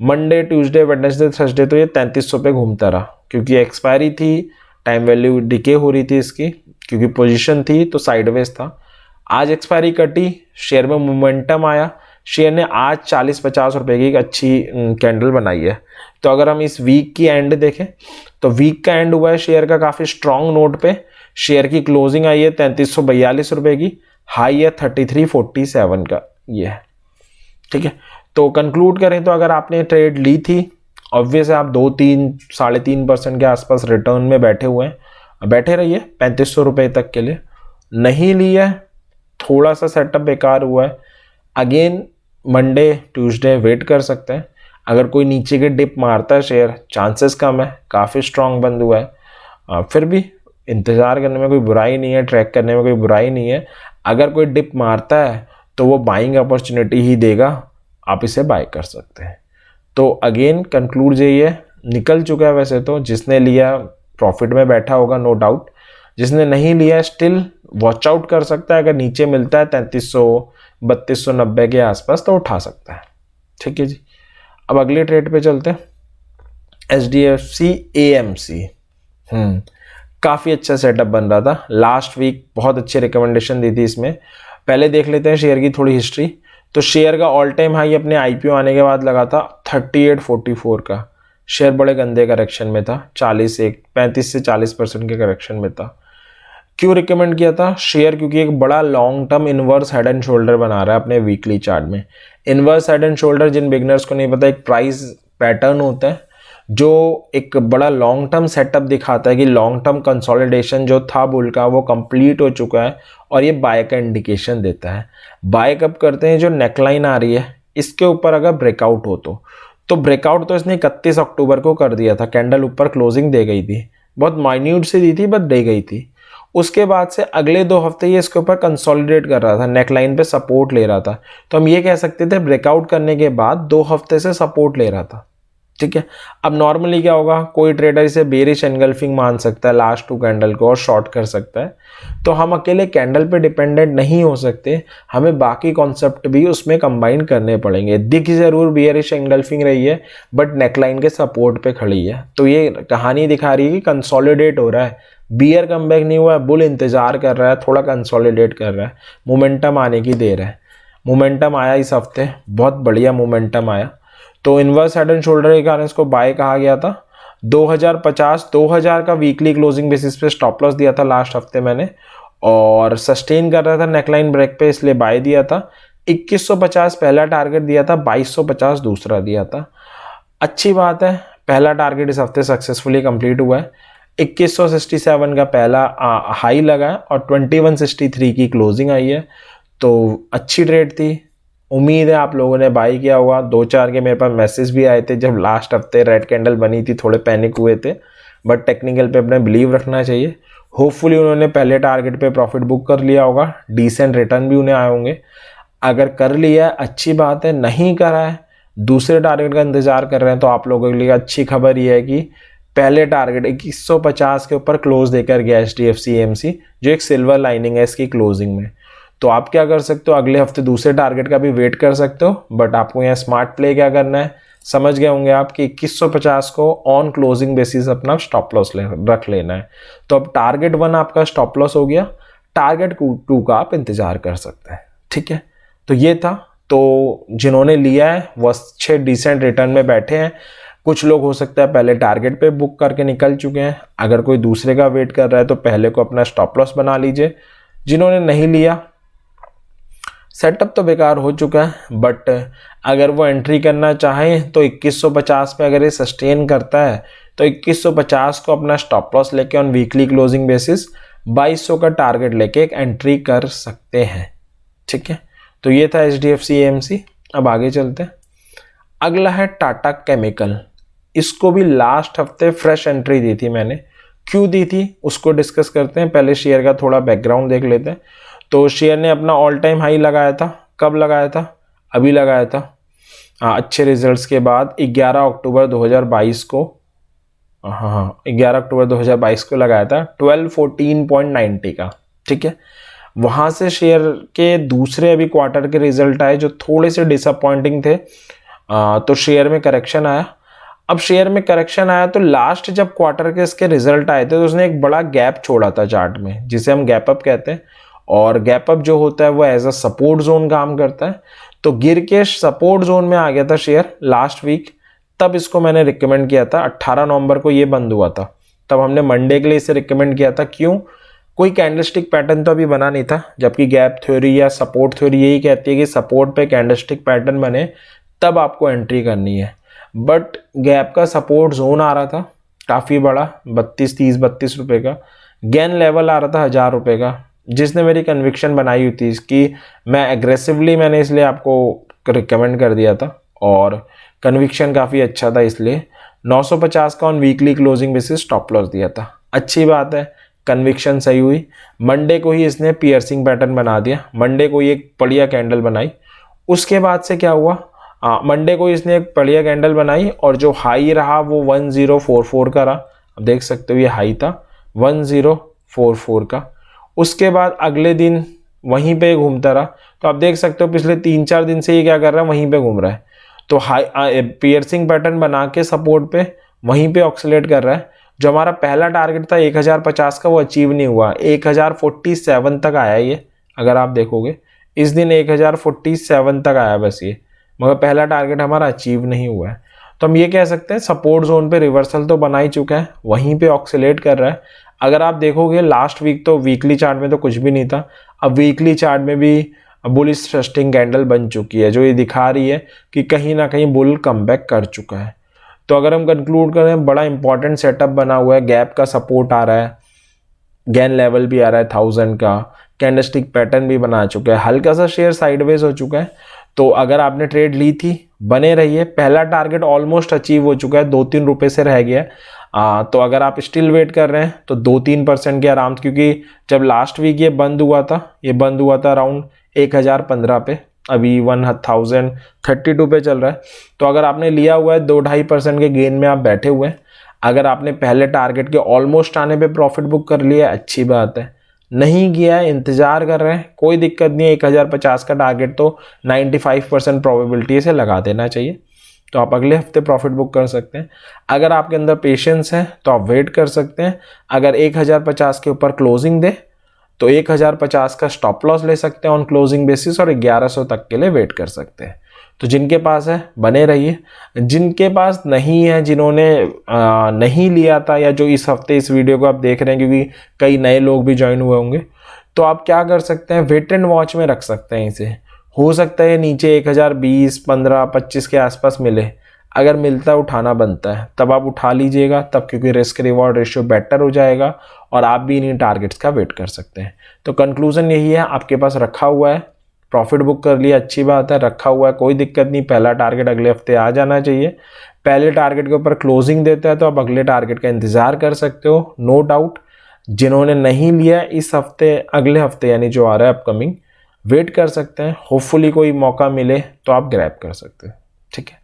Monday, Tuesday, Wednesday, Thursday, तो ये 3300 पे घूमता रहा क्योंकि एक्सपायरी थी, टाइम वैल्यू डिके हो रही थी इसकी, क्योंकि पोजीशन थी तो साइडवेज था। आज एक्सपायरी कटी, शेयर में मोमेंटम आया, शेयर ने आज 40-50 रुपए की एक अच्छी कैंडल बनाई है। तो अगर हम इस वीक की एंड देखें तो वीक का एंड हुआ है शेयर का काफ़ी स्ट्रॉन्ग नोट पे। शेयर की क्लोजिंग आई है 3342 रुपए की, हाई है 3347 का ये है। ठीक है, तो कंक्लूड करें तो अगर आपने ट्रेड ली थी, ऑब्वियस है आप 2-3-3.5% के आसपास रिटर्न में बैठे हुए हैं, बैठे रहिए 3500 रुपये तक के लिए। नहीं ली है, थोड़ा सा सेटअप बेकार हुआ है, अगेन मंडे ट्यूसडे वेट कर सकते हैं। अगर कोई नीचे के डिप मारता है शेयर, चांसेस कम है, काफ़ी स्ट्रांग बंद हुआ है, फिर भी इंतज़ार करने में कोई बुराई नहीं है, ट्रैक करने में कोई बुराई नहीं है। अगर कोई डिप मारता है तो वो बाइंग अपॉर्चुनिटी ही देगा, आप इसे बाय कर सकते हैं। तो अगेन कंक्लूड यही है, निकल चुका है वैसे तो, जिसने लिया प्रॉफिट में बैठा होगा नो डाउट, जिसने नहीं लिया स्टिल वॉच आउट कर सकता है। अगर नीचे मिलता है 3300-3290 के आसपास तो उठा सकता है। ठीक है जी, अब अगले ट्रेड पे चलते हैं। HDFC AMC काफ़ी अच्छा सेटअप बन रहा था, लास्ट वीक बहुत अच्छी रिकमेंडेशन दी थी इसमें। पहले देख लेते हैं शेयर की थोड़ी हिस्ट्री। तो शेयर का ऑल टाइम हाई अपने IPO आने के बाद लगा था 3844 का। शेयर बड़े गंदे करेक्शन में था, 35 से 40% के करेक्शन में था। क्यों रिकमेंड किया था शेयर? क्योंकि एक बड़ा long term inverse head and shoulder बना रहा है अपने वीकली चार्ट में। इनवर्स हेड एंड शोल्डर, जिन बिगनर्स को नहीं पता, एक प्राइस पैटर्न होता है जो एक बड़ा लॉन्ग टर्म सेटअप दिखाता है कि लॉन्ग टर्म कंसोलिडेशन जो था बुल का वो कंप्लीट हो चुका है और ये बाय का इंडिकेशन देता है। बाय कब करते हैं, जो नेकलाइन आ रही है इसके ऊपर अगर ब्रेकआउट हो तो ब्रेकआउट तो इसने 31 अक्टूबर को कर दिया था, कैंडल ऊपर क्लोजिंग दे गई थी, बहुत माइन्यूट से दी थी बट दे गई थी। उसके बाद से अगले 2 हफ्ते ये इसके ऊपर कंसोलिडेट कर रहा था, नेकलाइन पे सपोर्ट ले रहा था, तो हम ये कह सकते थे ब्रेकआउट करने के बाद 2 हफ्ते से सपोर्ट ले रहा था। ठीक है, अब नॉर्मली क्या होगा, कोई ट्रेडर इसे बेरिश एनगल्फिंग मान सकता है लास्ट 2 कैंडल को और शॉर्ट कर सकता है। तो हम अकेले कैंडल पे डिपेंडेंट नहीं हो सकते, हमें बाकी कॉन्सेप्ट भी उसमें कंबाइन करने पड़ेंगे। दिख जरूर बेरिश एनगल्फिंग रही है बट नेकलाइन के सपोर्ट पे खड़ी है, तो ये कहानी दिखा रही है कि कंसोलिडेट हो रहा है, बियर कमबैक नहीं हुआ है, बुल इंतजार कर रहा है, थोड़ा कंसोलिडेट कर रहा है, मोमेंटम आने की देर है। मोमेंटम आया इस हफ्ते, बहुत बढ़िया मोमेंटम आया, तो इनवर्स हेड एंड शोल्डर के कारण इसको बाय कहा गया था। 2000 का वीकली क्लोजिंग बेसिस पे स्टॉप लॉस दिया था लास्ट हफ्ते मैंने, और सस्टेन कर रहा था नेकलाइन ब्रेक पे, इसलिए बाय दिया था। 2150 पहला टारगेट दिया था, 2250 दूसरा दिया था। अच्छी बात है, पहला टारगेट इस हफ्ते सक्सेसफुली कंप्लीट हुआ है। 2167 का पहला हाई लगा है और 2163 की क्लोजिंग आई है, तो अच्छी ट्रेड थी। उम्मीद है आप लोगों ने बाई किया होगा। 2-4 के मेरे पास मैसेज भी आए थे जब लास्ट हफ्ते रेड कैंडल बनी थी, थोड़े पैनिक हुए थे, बट टेक्निकल पे अपने बिलीव रखना चाहिए। होपफुली उन्होंने पहले टारगेट पे प्रॉफिट बुक कर लिया होगा, डिसेंट रिटर्न भी उन्हें आए होंगे। अगर कर लिया है अच्छी बात है, नहीं करा है दूसरे टारगेट का इंतजार कर रहे हैं, तो आप लोगों के लिए अच्छी खबर यह है कि पहले टारगेट 2150 के ऊपर क्लोज देकर गया HDFC AMC, जो एक सिल्वर लाइनिंग है इसकी क्लोजिंग में। तो आप क्या कर सकते हो, अगले हफ्ते दूसरे टारगेट का भी वेट कर सकते हो, बट आपको यहाँ स्मार्ट प्ले क्या करना है, समझ गए होंगे आप कि 2150 को ऑन क्लोजिंग बेसिस अपना स्टॉप लॉस रख लेना है। तो अब टारगेट 1 आपका स्टॉप लॉस हो गया, टारगेट 2 का आप इंतजार कर सकते हैं। ठीक है, तो ये था। तो जिन्होंने लिया है वो अच्छे डिसेंट रिटर्न में बैठे हैं। कुछ लोग हो सकता है पहले टारगेट पे बुक करके निकल चुके हैं, अगर कोई दूसरे का वेट कर रहा है तो पहले को अपना स्टॉप लॉस बना लीजिए। जिन्होंने नहीं लिया, सेटअप तो बेकार हो चुका है, बट अगर वो एंट्री करना चाहें तो 2150 पे अगर ये सस्टेन करता है तो 2150 को अपना स्टॉप लॉस लेके ऑन वीकली क्लोजिंग बेसिस 2200 का टारगेट लेके एक एंट्री कर सकते हैं। ठीक है, तो ये था HDFC AMC। अब आगे चलते हैं। अगला है टाटा केमिकल। इसको भी लास्ट हफ्ते फ्रेश एंट्री दी थी मैंने, क्यों दी थी उसको डिस्कस करते हैं। पहले शेयर का थोड़ा बैकग्राउंड देख लेते हैं। तो शेयर ने अपना ऑल टाइम हाई लगाया था, कब लगाया था, अभी लगाया था अच्छे रिजल्ट्स के बाद 11 अक्टूबर 2022 को, 11 अक्टूबर 2022 को लगाया था 1214.90 का। ठीक है, वहाँ से शेयर के दूसरे अभी क्वार्टर के रिजल्ट आए जो थोड़े से डिसअपॉइंटिंग थे, तो शेयर में करेक्शन आया। अब शेयर में करेक्शन आया तो लास्ट जब क्वार्टर के इसके रिजल्ट आए थे तो उसने एक बड़ा गैप छोड़ा था चार्ट में, जिसे हम गैप अप कहते हैं, और गैप अप जो होता है वो एज अ सपोर्ट जोन काम करता है। तो गिर के सपोर्ट जोन में आ गया था शेयर लास्ट वीक, तब इसको मैंने रिकमेंड किया था। 18 नवंबर को ये बंद हुआ था, तब हमने मंडे के लिए इसे रिकमेंड किया था। क्यों, कोई कैंडलस्टिक पैटर्न तो अभी बना नहीं था, जबकि गैप थ्योरी या सपोर्ट थ्योरी यही कहती है कि सपोर्ट पे कैंडलस्टिक पैटर्न बने तब आपको एंट्री करनी है। बट गैप का सपोर्ट जोन आ रहा था काफ़ी बड़ा, 32 रुपए का। गेन लेवल आ रहा था 1000 रुपये का, जिसने मेरी कन्विक्शन बनाई हुई थी इसकी, मैं एग्रेसिवली मैंने इसलिए आपको रिकमेंड कर दिया था, और कन्विक्शन काफ़ी अच्छा था, इसलिए 950 का on weekly closing basis stop loss दिया था। अच्छी बात है, कन्विक्शन सही हुई। मंडे को ही इसने पियर्सिंग पैटर्न बना दिया, मंडे को ही एक बढ़िया कैंडल बनाई। उसके बाद से क्या हुआ, मंडे को इसने एक बढ़िया कैंडल बनाई और जो हाई रहा वो 1044 का रहा। अब देख सकते हो ये हाई था 1044 का। उसके बाद अगले दिन वहीं पे घूमता रहा, तो आप देख सकते हो पिछले 3-4 दिन से ये क्या कर रहा है, वहीं पे घूम रहा है। तो हाई पियर्सिंग पैटर्न बना के सपोर्ट पे वहीं पे ऑक्सीलेट कर रहा है। जो हमारा पहला टारगेट था 1050 का वो अचीव नहीं हुआ, 1047 तक आया ये। अगर आप देखोगे इस दिन 1047 तक आया बस ये, मगर पहला टारगेट हमारा अचीव नहीं हुआ है। तो हम ये कह सकते हैं सपोर्ट जोन पे रिवर्सल तो बना ही चुका है, वहीं पे ऑक्सीलेट कर रहा है। अगर आप देखोगे लास्ट वीक तो वीकली चार्ट में तो कुछ भी नहीं था, अब वीकली चार्ट में भी बुलिश थ्रस्टिंग कैंडल बन चुकी है, जो ये दिखा रही है कि कहीं ना कहीं बुल कमबैक कर चुका है। तो अगर हम कंक्लूड करें, बड़ा इंपॉर्टेंट सेटअप बना हुआ है, गैप का सपोर्ट आ रहा है, गेन लेवल भी आ रहा है 1000 का, कैंडलस्टिक पैटर्न भी बना चुका है, हल्का सा शेयर साइडवेज हो चुका है। तो अगर आपने ट्रेड ली थी, बने रहिए, पहला टारगेट ऑलमोस्ट अचीव हो चुका है, 2-3 रुपए से रह गया है। तो अगर आप स्टिल वेट कर रहे हैं तो 2-3% के आराम, क्योंकि जब लास्ट वीक ये बंद हुआ था अराउंड 1015 पे, अभी 1032 पे चल रहा है। तो अगर आपने लिया हुआ है 2-2.5% के गेन में आप बैठे हुए हैं, अगर आपने पहले टारगेट के ऑलमोस्ट आने पे प्रॉफिट बुक कर लिया, अच्छी बात है। नहीं किया है, इंतजार कर रहे हैं, कोई दिक्कत नहीं है। 1050 का टारगेट तो 95% प्रोबेबिलिटी से लगा देना चाहिए, तो आप अगले हफ्ते प्रॉफिट बुक कर सकते हैं। अगर आपके अंदर पेशेंस है तो आप वेट कर सकते हैं। अगर 1050 के ऊपर क्लोजिंग दे तो 1050 का स्टॉप लॉस ले सकते हैं ऑन क्लोजिंग बेसिस, और 1100 तक के लिए वेट कर सकते हैं। तो जिनके पास है बने रहिए, जिनके पास नहीं है, जिन्होंने नहीं लिया था, या जो इस हफ्ते इस वीडियो को आप देख रहे हैं, क्योंकि कई नए लोग भी ज्वाइन हुए होंगे, तो आप क्या कर सकते हैं, वेट एंड वॉच में रख सकते हैं इसे। हो सकता है नीचे 1020, 15, 25 के आसपास मिले, अगर मिलता है उठाना बनता है, तब आप उठा लीजिएगा तब, क्योंकि रिस्क रिवॉर्ड रेशियो बेटर हो जाएगा और आप भी इन्हीं टारगेट्स का वेट कर सकते हैं। तो कंक्लूजन यही है, आपके पास रखा हुआ है, प्रॉफिट बुक कर लिया, अच्छी बात है, रखा हुआ है, कोई दिक्कत नहीं। पहला टारगेट अगले हफ्ते आ जाना चाहिए। पहले टारगेट के ऊपर क्लोजिंग देता है तो आप अगले टारगेट का इंतजार कर सकते हो, नो डाउट। जिन्होंने नहीं लिया इस हफ्ते, अगले हफ्ते यानी जो आ रहा है अपकमिंग, वेट कर सकते हैं। होपफुली कोई मौका मिले तो आप ग्रैब कर सकते हैं, ठीक है।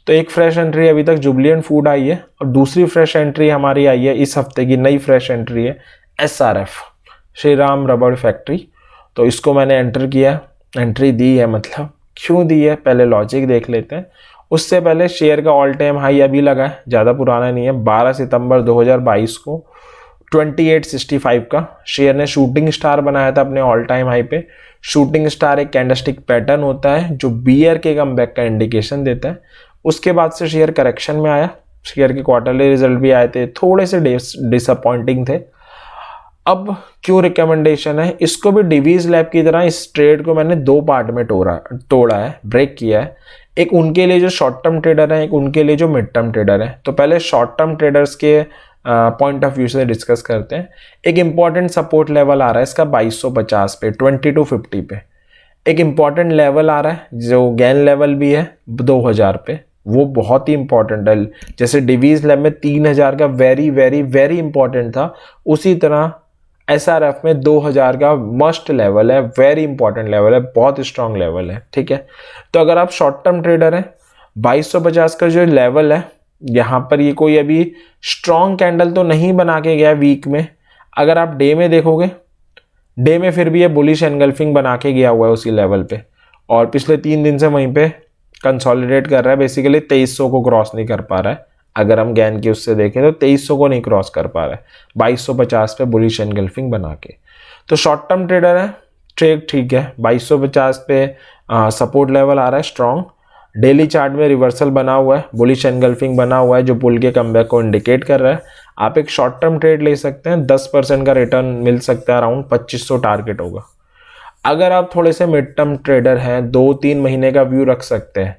तो एक फ्रेश एंट्री अभी तक जुबिलिएंट फूड आई है, और दूसरी फ्रेश एंट्री हमारी आई है इस हफ्ते की, नई फ्रेश एंट्री है SRF, श्री राम रबड़ फैक्ट्री। तो इसको मैंने एंटर किया, एंट्री दी है, मतलब क्यों दी है पहले लॉजिक देख लेते हैं। उससे पहले शेयर का ऑल टाइम हाई अभी लगा है, ज़्यादा पुराना नहीं है, 12 सितंबर 2022 को 2865 का शेयर ने शूटिंग स्टार बनाया था अपने ऑल टाइम हाई पे। शूटिंग स्टार एक कैंडलस्टिक पैटर्न होता है जो बियर के कमबैक का इंडिकेशन देता है। उसके बाद से शेयर करेक्शन में आया, शेयर के क्वार्टरली रिजल्ट भी आए थे, थोड़े से डिसअपॉइंटिंग थे। अब क्यों रिकमेंडेशन है, इसको भी डिवीज लैब की तरह इस ट्रेड को मैंने 2 पार्ट में तोड़ा है, ब्रेक किया है। एक उनके लिए जो शॉर्ट टर्म ट्रेडर है, एक उनके लिए जो मिड टर्म ट्रेडर है। तो पहले शॉर्ट टर्म ट्रेडर्स के पॉइंट ऑफ व्यू से डिस्कस करते हैं। एक इंपॉर्टेंट सपोर्ट लेवल आ रहा है इसका 2250 पे, 2250 पे एक इंपॉर्टेंट लेवल आ रहा है, जो गेन लेवल भी है 2000 पे, वो बहुत ही इंपॉर्टेंट है। जैसे डिवीज लैब में 3000 का वेरी वेरी वेरी इंपॉर्टेंट था, उसी तरह SRF में 2000 का मस्ट लेवल है, वेरी इंपॉर्टेंट लेवल है, बहुत स्ट्रांग लेवल है, ठीक है। तो अगर आप शॉर्ट टर्म ट्रेडर हैं, 2250 का जो लेवल है, यहाँ पर ये कोई अभी स्ट्रांग कैंडल तो नहीं बना के गया वीक में। अगर आप डे में देखोगे, डे में फिर भी ये बुलिश एनगल्फिंग बना के गया हुआ है उसी लेवल पे, और पिछले 3 दिन से वहीं पे कंसोलिडेट कर रहा है। बेसिकली 2300 को क्रॉस नहीं कर पा रहा है। अगर हम गैन की उससे देखें तो 2300 को नहीं क्रॉस कर पा रहा है, 2250 पे बुलिश एनगल्फिंग बना के। तो शॉर्ट टर्म ट्रेडर है, ट्रेड ठीक है, 2250 पे सपोर्ट लेवल आ रहा है स्ट्रॉन्ग। डेली चार्ट में रिवर्सल बना हुआ है, बुलिश एनगल्फिंग बना हुआ है, जो बुल के कमबैक को इंडिकेट कर रहा है। आप एक शॉर्ट टर्म ट्रेड ले सकते हैं, 10% का रिटर्न मिल सकता है, अराउंड 2500 टारगेट होगा। अगर आप थोड़े से मिड टर्म ट्रेडर हैं, 2-3 महीने का व्यू रख सकते हैं,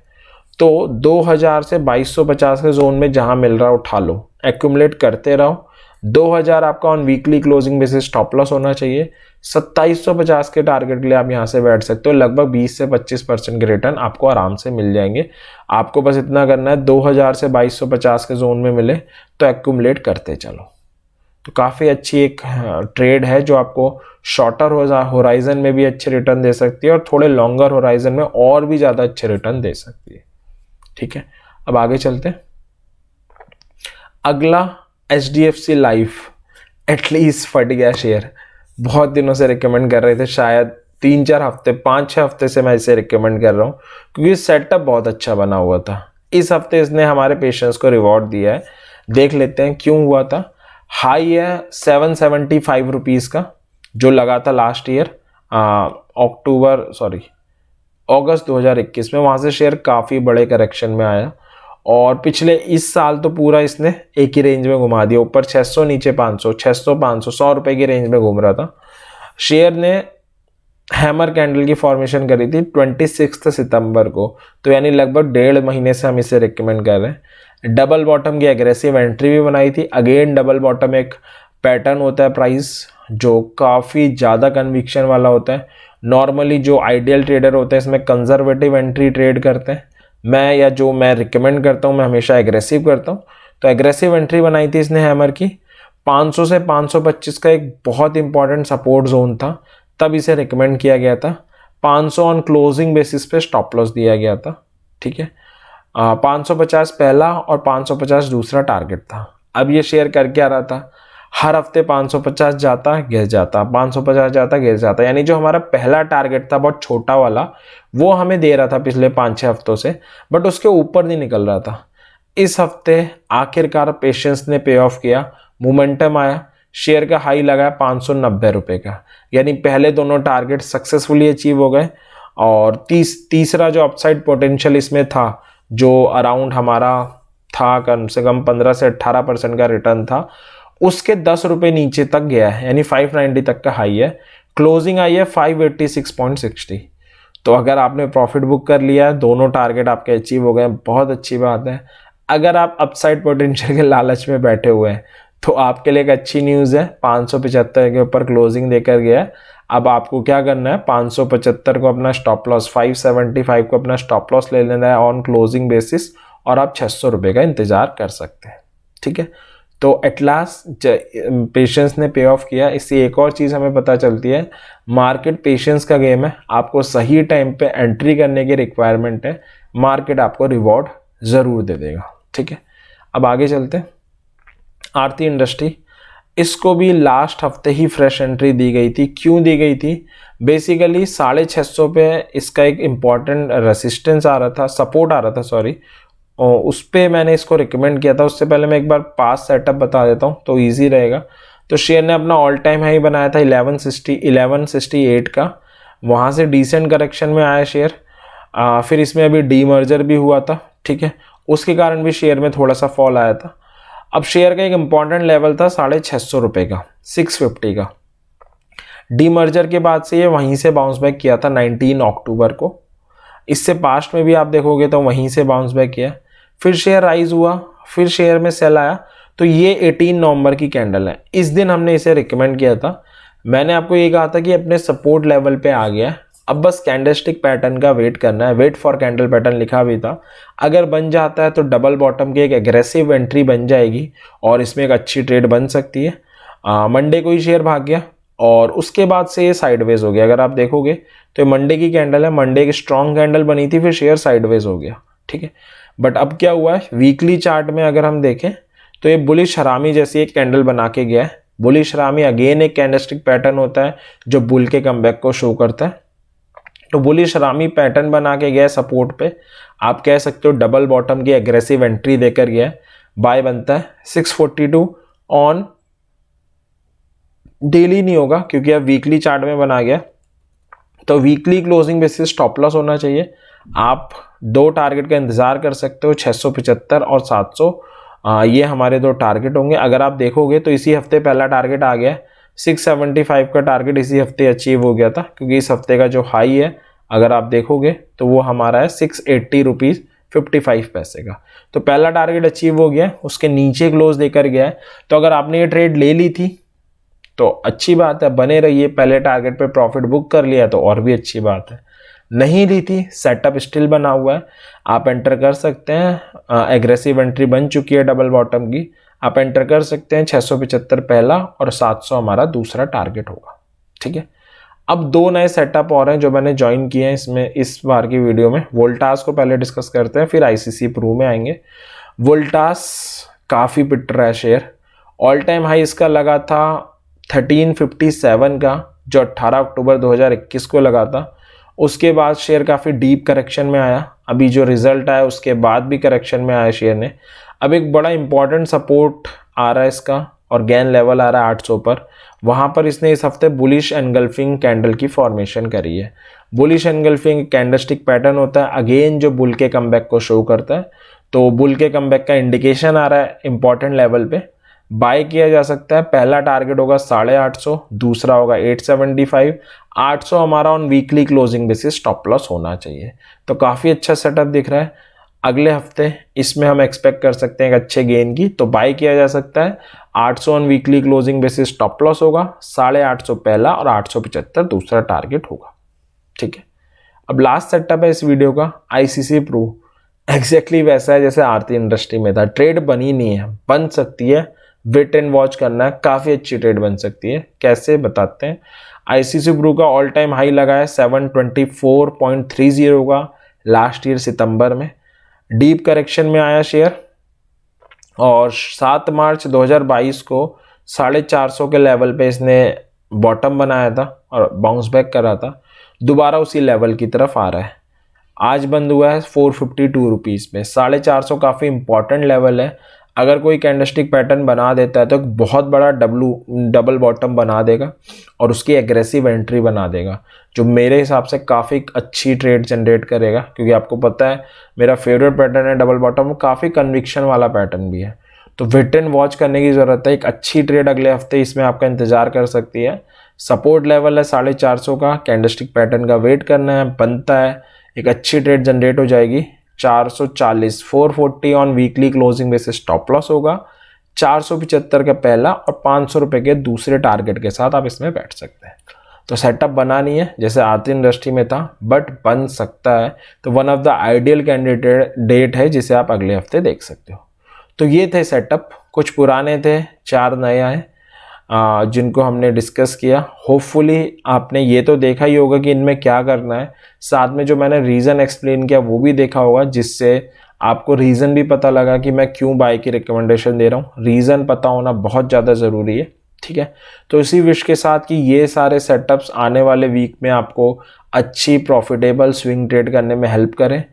तो 2000 से 2250 के जोन में जहां मिल रहा है उठा लो, एक्यूमुलेट करते रहो। 2000 आपका on weekly closing basis stop loss होना चाहिए। 2750 के टारगेट के लिए आप यहां से बैठ सकते हो, लगभग 20 से 25% के रिटर्न आपको आराम से मिल जाएंगे। आपको बस इतना करना है, 2000 से 2250 के जोन में मिले तो एक्यूमुलेट करते चलो। तो काफ़ी अच्छी एक ट्रेड है जो आपको शॉर्टर होराइजन में भी अच्छे रिटर्न दे सकती है, और थोड़े लॉन्गर होराइजन में और भी ज़्यादा अच्छे रिटर्न दे सकती है, ठीक है। अब आगे चलते हैं। अगला HDFC लाइफ, एटलीस्ट फट गया शेयर, बहुत दिनों से रिकमेंड कर रहे थे, शायद 3-4 हफ्ते 5-6 हफ्ते से मैं इसे रिकमेंड कर रहा हूँ, क्योंकि सेटअप बहुत अच्छा बना हुआ था। इस हफ्ते इसने हमारे पेशेंस को रिवॉर्ड दिया है, देख लेते हैं क्यों हुआ था। हाई है 775 रुपीज़ का, जो लगा था लास्ट ईयर अगस्त 2021 में। वहाँ से शेयर काफ़ी बड़े करेक्शन में आया, और पिछले इस साल तो पूरा इसने एक ही रेंज में घुमा दिया, ऊपर 600 नीचे 500, 600 500 100 रुपए की रेंज में घूम रहा था। शेयर ने हैमर कैंडल की फॉर्मेशन करी थी 26 सितंबर को, तो यानी लगभग 1.5 महीने से हम इसे रिकमेंड कर रहे हैं। डबल बॉटम की एग्रेसिव एंट्री भी बनाई थी। अगेन डबल बॉटम एक पैटर्न होता है प्राइस जो काफ़ी ज़्यादा कन्विक्शन वाला होता है। नॉर्मली जो आइडियल ट्रेडर होते हैं इसमें कंजर्वेटिव एंट्री ट्रेड करते हैं। मैं रिकमेंड करता हूँ, मैं हमेशा एग्रेसिव करता हूँ। तो एग्रेसिव एंट्री बनाई थी इसने हैमर की। 500 से 525 का एक बहुत इंपॉर्टेंट सपोर्ट जोन था, तब इसे रिकमेंड किया गया था। 500 ऑन क्लोजिंग बेसिस पे स्टॉप लॉस दिया गया था, ठीक है। 550 पहला और 550 दूसरा टारगेट था। अब ये शेयर करके आ रहा था, हर हफ्ते 550 जाता गिर जाता, 550 जाता गिर जाता, यानी जो हमारा पहला टारगेट था बहुत छोटा वाला, वो हमें दे रहा था पिछले 5-6 हफ्तों से, बट उसके ऊपर नहीं निकल रहा था। इस हफ्ते आखिरकार पेशेंस ने पे ऑफ किया, मोमेंटम आया, शेयर का हाई लगा 590 रुपये का, यानी पहले दोनों टारगेट सक्सेसफुली अचीव हो गए। और तीसरा जो अपसाइड पोटेंशियल इसमें था, जो अराउंड हमारा था कम से कम 15 से 18% का रिटर्न था, उसके 10 रुपये नीचे तक गया है, यानी 590 तक का हाई है। क्लोजिंग आई है 586.60। तो अगर आपने प्रॉफिट बुक कर लिया है, दोनों टारगेट आपके अचीव हो गए, बहुत अच्छी बात है। अगर आप अपसाइड पोटेंशियल के लालच में बैठे हुए हैं तो आपके लिए एक अच्छी न्यूज़ है, 575 के ऊपर क्लोजिंग देकर गया है। अब आपको क्या करना है, 575 को अपना स्टॉप लॉस, 575 को अपना स्टॉप लॉस ले लेना है ऑन क्लोजिंग बेसिस, और आप 600 रुपये का इंतज़ार कर सकते हैं, ठीक है। तो एट लास्ट पेशेंस ने पे ऑफ किया। इससे एक और चीज़ हमें पता चलती है, मार्केट पेशेंस का गेम है, आपको सही टाइम पे एंट्री करने की रिक्वायरमेंट है, मार्केट आपको रिवॉर्ड ज़रूर दे देगा, ठीक है। अब आगे चलते हैं। आरती इंडस्ट्री, इसको भी लास्ट हफ्ते ही फ्रेश एंट्री दी गई थी। क्यों दी गई थी? बेसिकली 650 पे इसका एक इम्पॉर्टेंट रेसिस्टेंस आ रहा था, सपोर्ट आ रहा था, सॉरी, और उस पर मैंने इसको रिकमेंड किया था। उससे पहले मैं एक बार पास सेटअप बता देता हूँ तो ईजी रहेगा। तो शेयर ने अपना ऑल टाइम हाई बनाया था 1168 का, वहाँ से डिसेंट करेक्शन में आया शेयर। फिर इसमें अभी डीमर्जर भी हुआ था, ठीक है, उसके कारण भी शेयर में थोड़ा सा फॉल आया था। अब शेयर का एक इम्पॉर्टेंट लेवल था 650 रुपये का, 650 का। डीमर्जर के बाद से ये वहीं से बाउंस बैक किया था 19 अक्टूबर को। इससे पास्ट में भी आप देखोगे तो वहीं से बाउंस बैक किया, फिर शेयर राइज हुआ, फिर शेयर में सेल आया। तो ये 18 नवंबर की कैंडल है, इस दिन हमने इसे रिकमेंड किया था। मैंने आपको ये कहा था कि अपने सपोर्ट लेवल पे आ गया, अब बस कैंडलस्टिक पैटर्न का वेट करना है। वेट फॉर कैंडल पैटर्न लिखा भी था। अगर बन जाता है तो डबल बॉटम की एक एग्रेसिव एंट्री बन जाएगी और इसमें एक अच्छी ट्रेड बन सकती है। मंडे को ही शेयर भाग गया और उसके बाद से ये साइडवेज हो गया। अगर आप देखोगे तो ये मंडे की कैंडल है, मंडे की स्ट्रॉन्ग कैंडल बनी थी, फिर शेयर साइडवेज हो गया, ठीक है। बट अब क्या हुआ है, वीकली चार्ट में अगर हम देखें तो ये बुलिश हरामी जैसी एक कैंडल बना के गया है। बुलिश हरामी अगेन एक कैंडलस्टिक पैटर्न होता है जो बुल के कमबैक को शो करता है। तो बुलिश हरामी पैटर्न बना के गया सपोर्ट पे, आप कह सकते हो डबल बॉटम की एग्रेसिव एंट्री देकर गया। बाय बनता है 642 ऑन, डेली नहीं होगा क्योंकि अब वीकली चार्ट में बना गया। तो weekly closing basis stop loss होना चाहिए। आप दो टारगेट का इंतजार कर सकते हो, 675 और 700, ये हमारे दो टारगेट होंगे। अगर आप देखोगे तो इसी हफ्ते पहला टारगेट आ गया, 675 का टारगेट इसी हफ्ते अचीव हो गया था, क्योंकि इस हफ्ते का जो हाई है अगर आप देखोगे तो वो हमारा है 680 रुपीज़ 55 पैसे का। तो पहला टारगेट अचीव हो गया, उसके नीचे क्लोज देकर गया है। तो अगर आपने ये ट्रेड ले ली थी तो अच्छी बात है, बने रहिए। पहले टारगेट पे प्रॉफिट बुक कर लिया तो और भी अच्छी बात है। नहीं ली थी, सेटअप स्टिल बना हुआ है, आप एंटर कर सकते हैं। एग्रेसिव एंट्री बन चुकी है डबल बॉटम की, आप एंटर कर सकते हैं। 675 पहला और 700 हमारा दूसरा टारगेट होगा, ठीक है। अब दो नए सेटअप और हैं जो मैंने ज्वाइन किए हैं इसमें, इस बार की वीडियो में। वोल्टास को पहले डिस्कस करते हैं, फिर आईसीसी प्रो में आएंगे। वोल्टास काफ़ी पिट रहा है शेयर। ऑल टाइम हाई इसका लगा था 1357 का, जो 18 अक्टूबर 2021 को लगा था। उसके बाद शेयर काफ़ी डीप करेक्शन में आया। अभी जो रिजल्ट आया उसके बाद भी करेक्शन में आया शेयर ने। अब एक बड़ा इंपॉर्टेंट सपोर्ट आ रहा है इसका और गेन लेवल आ रहा है 800 पर। वहाँ पर इसने इस हफ्ते बुलिश एनगल्फिंग कैंडल की फॉर्मेशन करी है। बुलिश एनगल्फिंग कैंडलस्टिक पैटर्न होता है, अगेन जो बुल के कमबैक को शो करता है। तो बुल के कमबैक का इंडिकेशन आ रहा है इंपॉर्टेंट लेवल पे। बाय किया जा सकता है। पहला टारगेट होगा 850, दूसरा होगा 875, 800 हमारा on weekly closing basis stop loss होना चाहिए। तो काफ़ी अच्छा सेटअप दिख रहा है। अगले हफ्ते इसमें हम एक्सपेक्ट कर सकते हैं एक अच्छे गेन की, तो बाय किया जा सकता है। 800 on weekly closing basis stop loss होगा, 850 पहला और 875 दूसरा टारगेट होगा। ठीक है, अब लास्ट सेटअप है इस वीडियो का आईसीसी प्रो। एग्जैक्टली वैसा है जैसे आरती इंडस्ट्री में था। ट्रेड बनी नहीं है, बन सकती है, वेट एंड वॉच करना है, काफ़ी अच्छी ट्रेड बन सकती है। कैसे बताते हैं। आईसीसी प्रो का ऑल टाइम हाई लगा है 724.30 का लास्ट ईयर सितंबर में। डीप करेक्शन में आया शेयर और 7 मार्च 2022 को 450 के लेवल पे इसने बॉटम बनाया था और बाउंस बैक करा था। दोबारा उसी लेवल की तरफ आ रहा है। आज बंद हुआ है 452 रुपीज़ में। 450 काफ़ी इंपॉर्टेंट लेवल है। अगर कोई कैंडलस्टिक पैटर्न बना देता है तो एक बहुत बड़ा डबल बॉटम बना देगा और उसकी एग्रेसिव एंट्री बना देगा, जो मेरे हिसाब से काफ़ी अच्छी ट्रेड जनरेट करेगा। क्योंकि आपको पता है मेरा फेवरेट पैटर्न है डबल बॉटम, काफ़ी कन्विक्शन वाला पैटर्न भी है। तो वेट एंड वॉच करने की ज़रूरत है। एक अच्छी ट्रेड अगले हफ्ते इसमें आपका इंतजार कर सकती है। सपोर्ट लेवल है 450 का, कैंडलस्टिक पैटर्न का वेट करना है, बनता है एक अच्छी ट्रेड जनरेट हो जाएगी। 440 440 on weekly closing basis stop loss होगा, 475 का पहला और 500 रुपये के दूसरे टारगेट के साथ आप इसमें बैठ सकते हैं। तो सेटअप बना नहीं है जैसे आरती इंडस्ट्री में था, बट बन सकता है। तो one of the ideal candidate that है जिसे आप अगले हफ्ते देख सकते हो। तो ये थे सेटअप, कुछ पुराने थे, 4 नए आए जिनको हमने डिस्कस किया। होपफुली आपने ये तो देखा ही होगा कि इनमें क्या करना है, साथ में जो मैंने रीज़न एक्सप्लेन किया वो भी देखा होगा, जिससे आपको रीज़न भी पता लगा कि मैं क्यों बाय की रिकमेंडेशन दे रहा हूँ। रीज़न पता होना बहुत ज़्यादा ज़रूरी है। ठीक है, तो इसी विश के साथ कि ये सारे सेटअप्स आने वाले वीक में आपको अच्छी प्रॉफिटेबल स्विंग ट्रेड करने में हेल्प करें,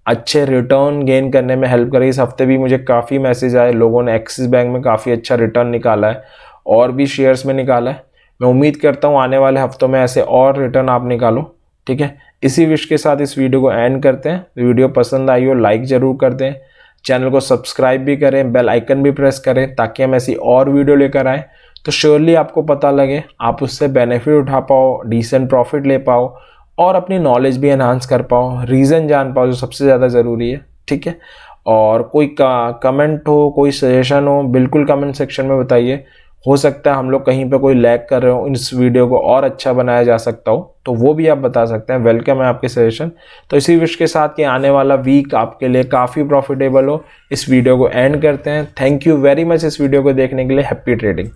अच्छे रिटर्न गेन करने में हेल्प करें। इस हफ्ते भी मुझे काफ़ी मैसेज आए, लोगों ने एक्सिस बैंक में काफ़ी अच्छा रिटर्न निकाला है और भी शेयर्स में निकाला है। मैं उम्मीद करता हूँ आने वाले हफ्तों में ऐसे और रिटर्न आप निकालो। ठीक है, इसी विश के साथ इस वीडियो को एंड करते हैं। वीडियो पसंद आई हो लाइक ज़रूर कर दें, चैनल को सब्सक्राइब भी करें, बेल आइकन भी प्रेस करें ताकि हम ऐसी और वीडियो लेकर आएँ तो श्योरली आपको पता लगे, आप उससे बेनिफिट उठा पाओ, डिसेंट प्रॉफिट ले पाओ और अपनी नॉलेज भी एनहांस कर पाओ, रीज़न जान पाओ, जो सबसे ज़्यादा ज़रूरी है। ठीक है, और कोई कमेंट हो, कोई सजेशन हो, बिल्कुल कमेंट सेक्शन में बताइए। हो सकता है हम लोग कहीं पे कोई लैग कर रहे हो, इस वीडियो को और अच्छा बनाया जा सकता हो, तो वो भी आप बता सकते हैं। वेलकम है आपके सजेशन। तो इसी विश के साथ कि आने वाला वीक आपके लिए काफ़ी प्रॉफिटेबल हो, इस वीडियो को एंड करते हैं। थैंक यू वेरी मच इस वीडियो को देखने के लिए। Happy trading.